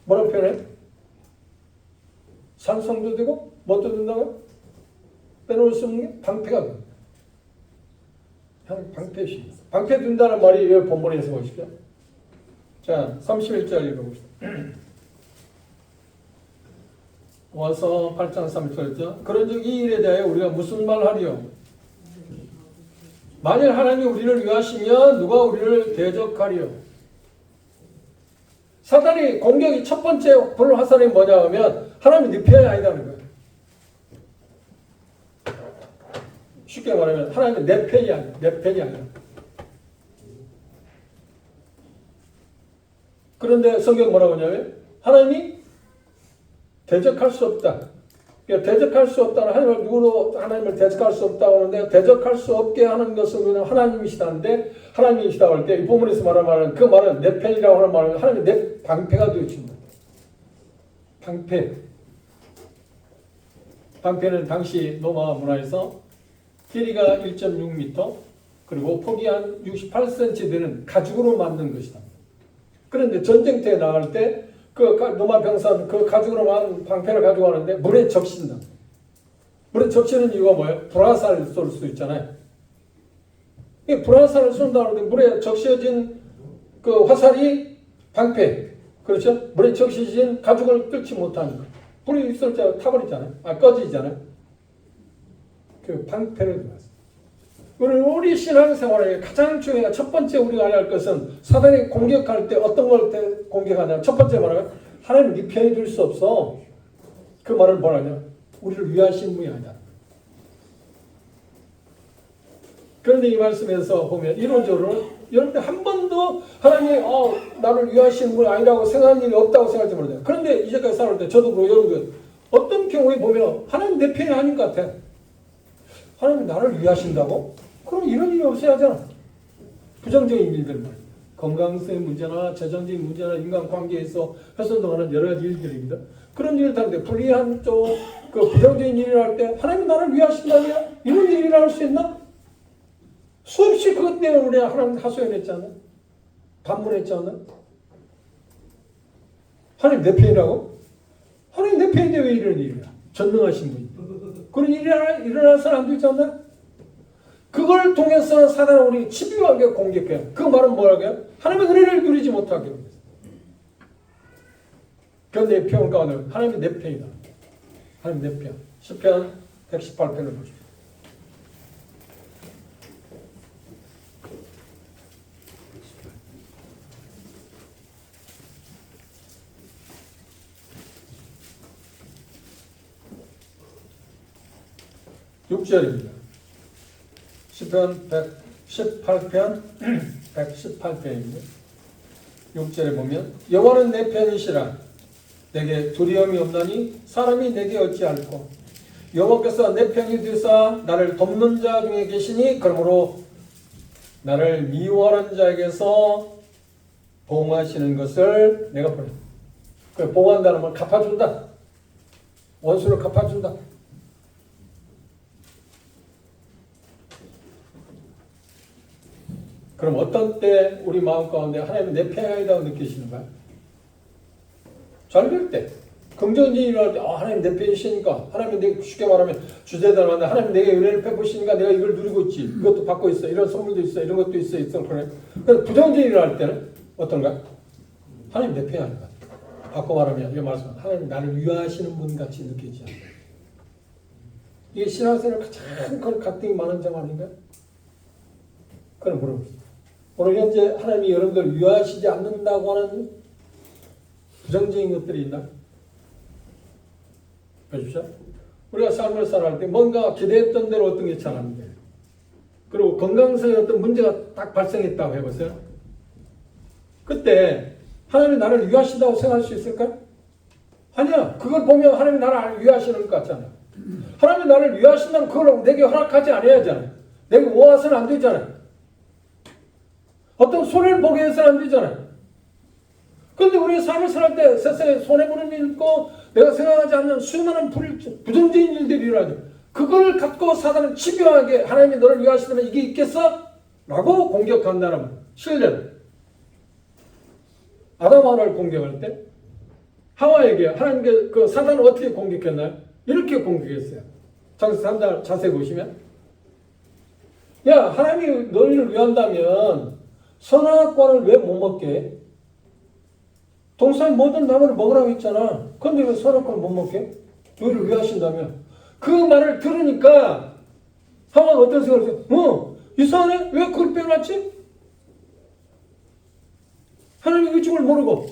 뭐라고 표현해? 산성도 되고 뭣도 된다고요? 빼놓을 수 없는 게 방패가 됩니다. 방패시. 방패 든다는 말이 왜 본문에서 보십시오. 자, 31절 읽어봅시다. 와서 8장 31절이죠. 그런즉 이 일에 대하여 우리가 무슨 말 하리요? 만일 하나님이 우리를 위하시면 누가 우리를 대적하리요? 사단이 공격이 첫 번째 불화살이 뭐냐 하면 하나님이 네 편이 아니다는 거예요. 쉽게 말하면 하나님은 내 편이 아니야. 내 편이 아니야. 그런데 성경 뭐라고 하냐면 하나님이 대적할 수 없다. 그러니까 대적할 수 없다는 하나님을 누구도 하나님을 대적할 수 없다고 하는데 대적할 수 없게 하는 것은 그냥 하나님이시다는데 하나님이시다고 할 때 이 본문에서 말하는 그 말은 내 편이라고 하는 말은 하나님이 내 방패가 되어집니다. 방패. 방패는 당시 로마 문화에서 길이가 1.6m 그리고 폭이 한 68cm 되는 가죽으로 만든 것이다. 그런데 전쟁터에 나갈 때 그 로마 병사는 그 가죽으로 만든 방패를 가지고 가는데 물에 적신다. 물에 적시는 이유가 뭐예요? 불화살을 쏠 수 있잖아요. 이 불화살을 쏜다는데 물에 적셔진 그 화살이 방패. 그렇죠? 물에 적셔진 가죽을 뚫지 못하니까. 불이 있을 때 타버리잖아요. 꺼지잖아요. 그 방패를 들었어요. 우리 신앙생활에 가장 중요한 첫 번째 우리가 알아야 할 것은 사단이 공격할 때 어떤 걸 공격하냐. 첫 번째 말하면 하나님 네 편이 될 수 없어. 그 말은 뭐라냐. 우리를 위하신 분이 아니야. 그런데 이 말씀에서 보면 이론적으로 여러분들 한 번도 하나님이 나를 위하시는 분이 아니라고 생각한 일이 없다고 생각하지 못해요. 그런데 이제까지 살아올 때 저도 그렇고 여러분 어떤 경우에 보면 하나님 내 편이 아닌 것 같아. 하나님이 나를 위하신다고? 그럼 이런 일이 없어야 하잖아. 부정적인 일들 말이야. 건강성의 문제나 재정적인 문제나 인간관계에서 훼손당하는 여러 가지 일들입니다. 그런 일을 하는데 불리한 쪽, 그 부정적인 일을 할 때 하나님이 나를 위하신다면 이런 일을 할 수 있나? 수없이 그것 때문에 우리가 하나님 하소연했잖아요. 반문했잖아요. 하나님 내 편이라고? 하나님 내 편인데 왜 이런 일이야? 전능하신 분이. 그런 일이 일어나서는 안 되지 않나? 그걸 통해서 사단은 우리 집요하게 공격해요. 그 말은 뭐라고 해요? 하나님의 은혜를 누리지 못하게 합니다. 그런데 표현 가운데 하나님이 내 편이다. 하나님 내 편. 시편 118편을 보십시오. (6절입니다) 시편 118편 118편입니다. 6절에 보면 여호와는 내 편이시라 내게 두려움이 없나니 사람이 내게 어찌할꼬 여호와께서 내 편이 되사 나를 돕는 자 중에 계시니 그러므로 나를 미워하는 자에게서 보호하시는 것을 내가 보내. 그 보호한다는 말 갚아준다. 원수를 갚아준다. 그럼 어떤 때 우리 마음 가운데 하나님은 내 편이라고 느끼시는가요? 잘 될 때. 긍정적인 일을 할 때, 하나님 내 편이시니까, 하나님 내가 쉽게 말하면 주제들 만나 하나님 내게 은혜를 베푸시니까 내가 이걸 누리고 있지. 이것도 받고 있어. 이런 선물도 있어. 이런 것도 있어. 그래. 그래서 부정적인 일을 할 때는 어떤가? 하나님 내 편이 아닌가? 바꿔 말하면, 이 말씀, 하나님 나를 위하시는 분 같이 느끼지 않아요. 이게 신앙생활 가장 큰 갈등이 많은 점 아닌가요? 그럼 물어보세요. 오늘 현재 하나님이 여러분들 위하시지 않는다고 하는 부정적인 것들이 있나? 보십시오. 우리가 삶을 살아갈 때 뭔가 기대했던 대로 어떤 게 잘 안 돼. 그리고 건강성에 어떤 문제가 딱 발생했다고 해보세요. 그때 하나님이 나를 위하신다고 생각할 수 있을까? 아니야. 그걸 보면 하나님이 나를 위하시는 것 같잖아요. 하나님이 나를 위하신다면 그걸 내게 허락하지 않아야잖아요. 내가 모아서는 안 되잖아요. 어떤 손해를 보게 해서는 안 되잖아요. 그런데 우리 삶을 살 때 세상에 손해보는 일 있고 내가 생각하지 않는 수많은 부정적인 일들이 일어나죠. 그걸 갖고 사단은 집요하게 하나님이 너를 위하시다면 이게 있겠어? 라고 공격한다는 말. 신뢰는. 아담 하와를 공격할 때 하와에게 하나님께 그 사단을 어떻게 공격했나요? 이렇게 공격했어요. 창세기 3장 자세히 보시면 야 하나님이 너희를 위한다면 선악과를 왜 못 먹게? 동산의 모든 나무를 먹으라고 했잖아. 그런데 왜 선악과를 못 먹게? 너희를 위하신다면. 그 말을 들으니까 하와가 어떤 생각을 했어요? 이상하네? 왜 그걸 빼놨지? 하나님의 의중을 모르고.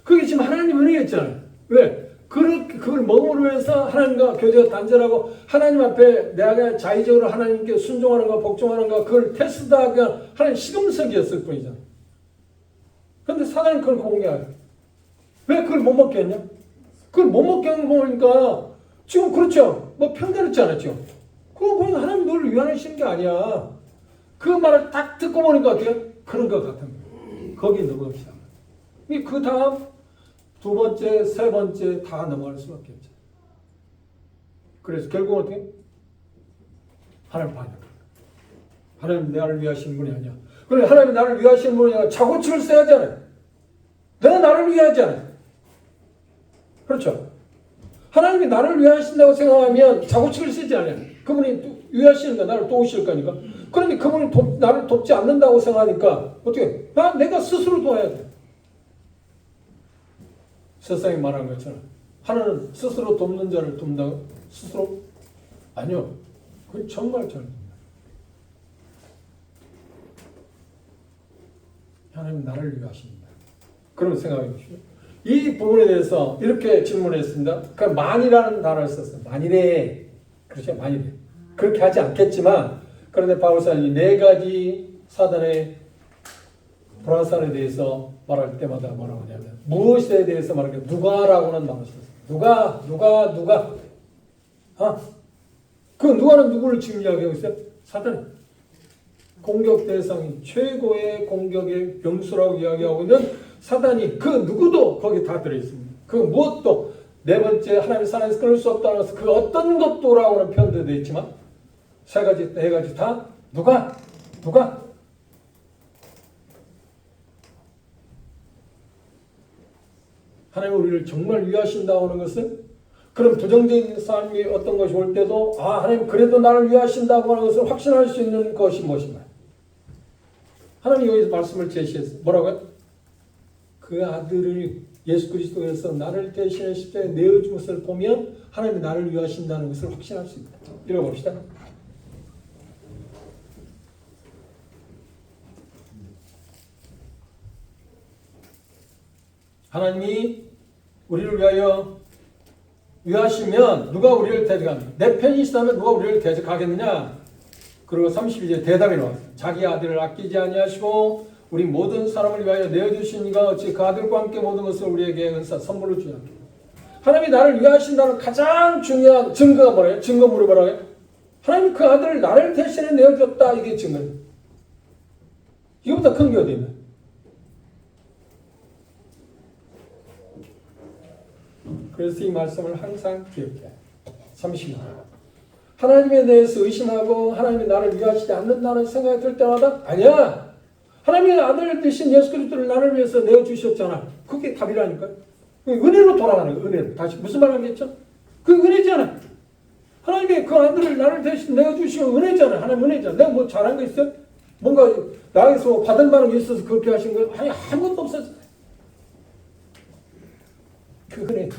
그게 지금 하나님 은혜였잖아요. 왜? 그걸 먹음으로 해서 하나님과 교제가 단절하고 하나님 앞에 내가 자의적으로 하나님께 순종하는가 복종하는가 그걸 테스트하기가 하나님 시금석이었을 뿐이잖아. 그런데 사단이 그걸 공개해요. 왜 그걸 못 먹게 했냐? 그걸 못 먹게 하는 거 보니까 지금 그렇죠. 뭐 편가르지 않았죠. 그거 보니까 하나님 너를 위안하시는 게 아니야. 그 말을 딱 듣고 보니까 어떻게? 그런 것 같은 거예요. 거기 넘어갑시다. 그 다음 두 번째, 세 번째 다 넘어갈 수밖에 없죠. 그래서 결국 어떻게? 하나님 반역. 하나님 나를 위하시는 분이 아니야. 그래 하나님 나를 위하시는 분이 아니라 자고치를 써야 하잖아요. 내가 나를 위하잖아요. 그렇죠? 하나님이 나를 위하신다고 생각하면 자고치를 쓰지 않아요. 그분이 위하시는 거 나를 도우실 거니까. 그런데 그분이 나를 돕지 않는다고 생각하니까 어떻게? 내가 스스로 도와야 돼. 세상이 말한 것처럼 하나는 스스로 돕는 자를 돕는다고? 스스로? 아니요. 그건 정말 잘못입니다. 하나님 나를 위하십니다. 그런 생각해 보십시오. 이 부분에 대해서 이렇게 질문했습니다. 그 만이라는 단어를 썼어요. 만일에 그렇죠. 만일에 그렇게 하지 않겠지만 그런데 바울사는 이 네 가지 사단의 불화살에 대해서 말할 때마다 뭐라고 하냐면 무엇에 대해서 말하면 누가라고는 말을 썼어요. 누가 그 누가는 누구를 지금 이야기하고 있어요? 사단이 공격 대상이 최고의 공격의 병수라고 이야기하고 있는 사단이 그 누구도 거기 다 들어있습니다. 그 무엇도 네 번째 하나님의 사랑에서 끊을 수 없다는 것은 그 어떤 것도라고 하는 표현도 되어 있지만 세 가지 네 가지 다 누가 하나님 우리를 정말 위하신다고 하는 것은 그런 부정적인 삶이 어떤 것이 올 때도 하나님 그래도 나를 위하신다고 하는 것을 확신할 수 있는 것이 무엇인가? 하나님 여기서 말씀을 제시했어요. 뭐라고요? 그 아들을 예수 그리스도에서 나를 대신해 십자가에 내어준 것을 보면 하나님이 나를 위하신다는 것을 확신할 수 있다. 읽어봅시다. 하나님이 우리를 위하여 위하시면 누가 우리를 대적하느냐? 내 편이시다면 누가 우리를 대적하겠느냐? 그리고 32절 대답이 나왔어요. 자기 아들을 아끼지 아니하시고 우리 모든 사람을 위하여 내어주시니가 어찌 그 아들과 함께 모든 것을 우리에게 은사 선물로 주셨느냐? 하나님이 나를 위하신다는 가장 중요한 증거가 뭐예요? 증거물이 뭐라고요? 하나님이 그 아들을 나를 대신에 내어줬다. 이게 증거예요. 이거보다 큰 게 어디 있나요? 그래서 이 말씀을 항상 기억해요. 30년. 하나님에 대해서 의심하고 하나님이 나를 위하시지 않는다는 생각이 들 때마다 아니야. 하나님의 아들 되신 예수 그리스도를 나를 위해서 내어주셨잖아. 그게 답이라니까요. 은혜로 돌아가는 거예요. 은혜로. 다시 무슨 말 하겠죠? 그 은혜잖아. 하나님이 그 아들을 나를 대신 내어주시면 은혜잖아. 하나님 은혜잖아. 내가 뭐 잘한 거 있어? 뭔가 나에서 받을 만한 게 있어서 그렇게 하신 거예요? 아니 아무것도 없었어. 그 은혜.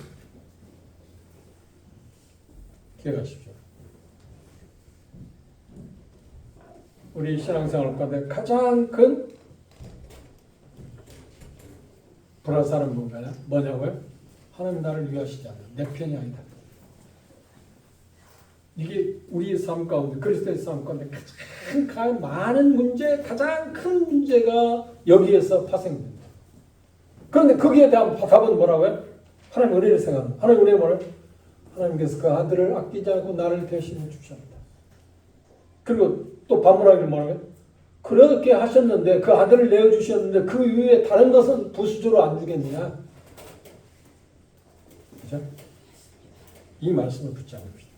기억하십시오. 우리 신앙생활 가운데 가장 큰 불화사는 뭔가요? 뭐냐고요? 하나님 나를 위하시지 않아요. 내 편이 아니다. 이게 우리의 삶 가운데 그리스도의 삶 가운데 가장 많은 문제, 가장 큰 문제가 여기에서 파생됩니다. 그런데 거기에 대한 답은 뭐라고요? 하나님 은혜를 생각합니다. 하나님 은혜가 뭐라고요? 하나님께서 그 아들을 아끼지 않고 나를 대신해 주셨다. 그리고 또 반문하기를 뭐라고요? 그렇게 하셨는데 그 아들을 내어주셨는데 그 이후에 다른 것은 부수적으로 안 주겠느냐? 그죠? 이 말씀을 붙잡읍시다.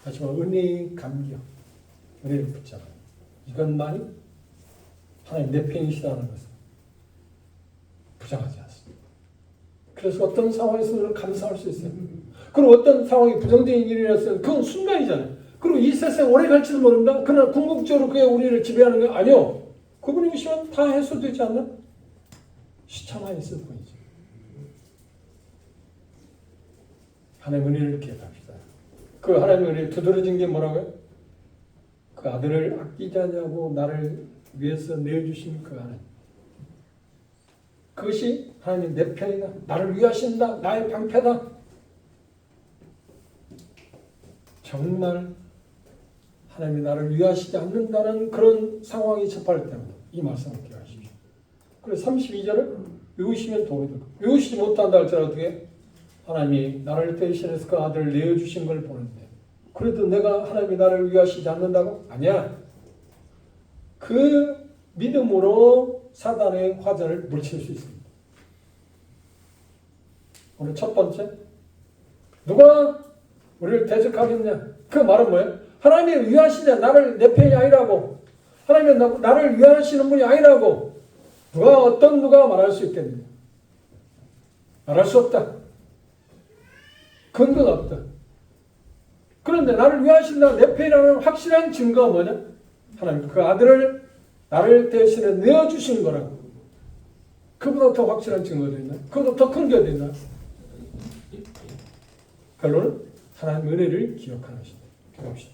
다시 말해 은혜의 감격, 은혜를 붙잡아요. 이것만이 하나님 내 편이시다는 것을 부정하지 않습니다. 그래서 어떤 상황에서는 감사할 수 있어요. 그리고 어떤 상황이 부정적인 일이 일어났으면 그건 순간이잖아요. 그리고 이 세상 오래 갈지도 모른다. 그러나 궁극적으로 그게 우리를 지배하는 거 아니요. 그분이 오시면 다 해소되지 않나? 시차만 있을 뿐이지. 하나님 은혜를 기억합시다. 그 하나님 은혜 두드러진 게 뭐라고요? 그 아들을 아끼지 않냐고 나를 위해서 내어주신 그 하나님. 그것이 하나님 내 편이다. 나를 위하신다. 나의 방패다. 정말 하나님이 나를 위하시지 않는다는 그런 상황이 접할 때마다 이 말씀을 기억하십시오. 그래서 32절을 외우시면 도움이 됩니다. 외우시지 못한다 할지라도 어떻게 하나님이 나를 대신해서 그 아들을 내어주신 걸 보는데 그래도 내가 하나님이 나를 위하시지 않는다고? 아니야. 그 믿음으로 사단의 화전을 물칠 수 있습니다. 오늘 첫 번째, 누가 우리를 대적하겠냐? 그 말은 뭐예요? 하나님이 위하시냐? 나를 내 편이 아니라고. 하나님이 나를 위하시는 분이 아니라고. 누가 말할 수 있겠느냐? 말할 수 없다. 근거가 없다. 그런데 나를 위하신다, 내 편이라는 확실한 증거가 뭐냐? 하나님 그 아들을 나를 대신에 내어주신 거라고. 그보다 더 확실한 증거가 있나? 그보다 더 큰 게 있나? 결론은 하나님의 은혜를 기억하는 것입니다. 기억합시다.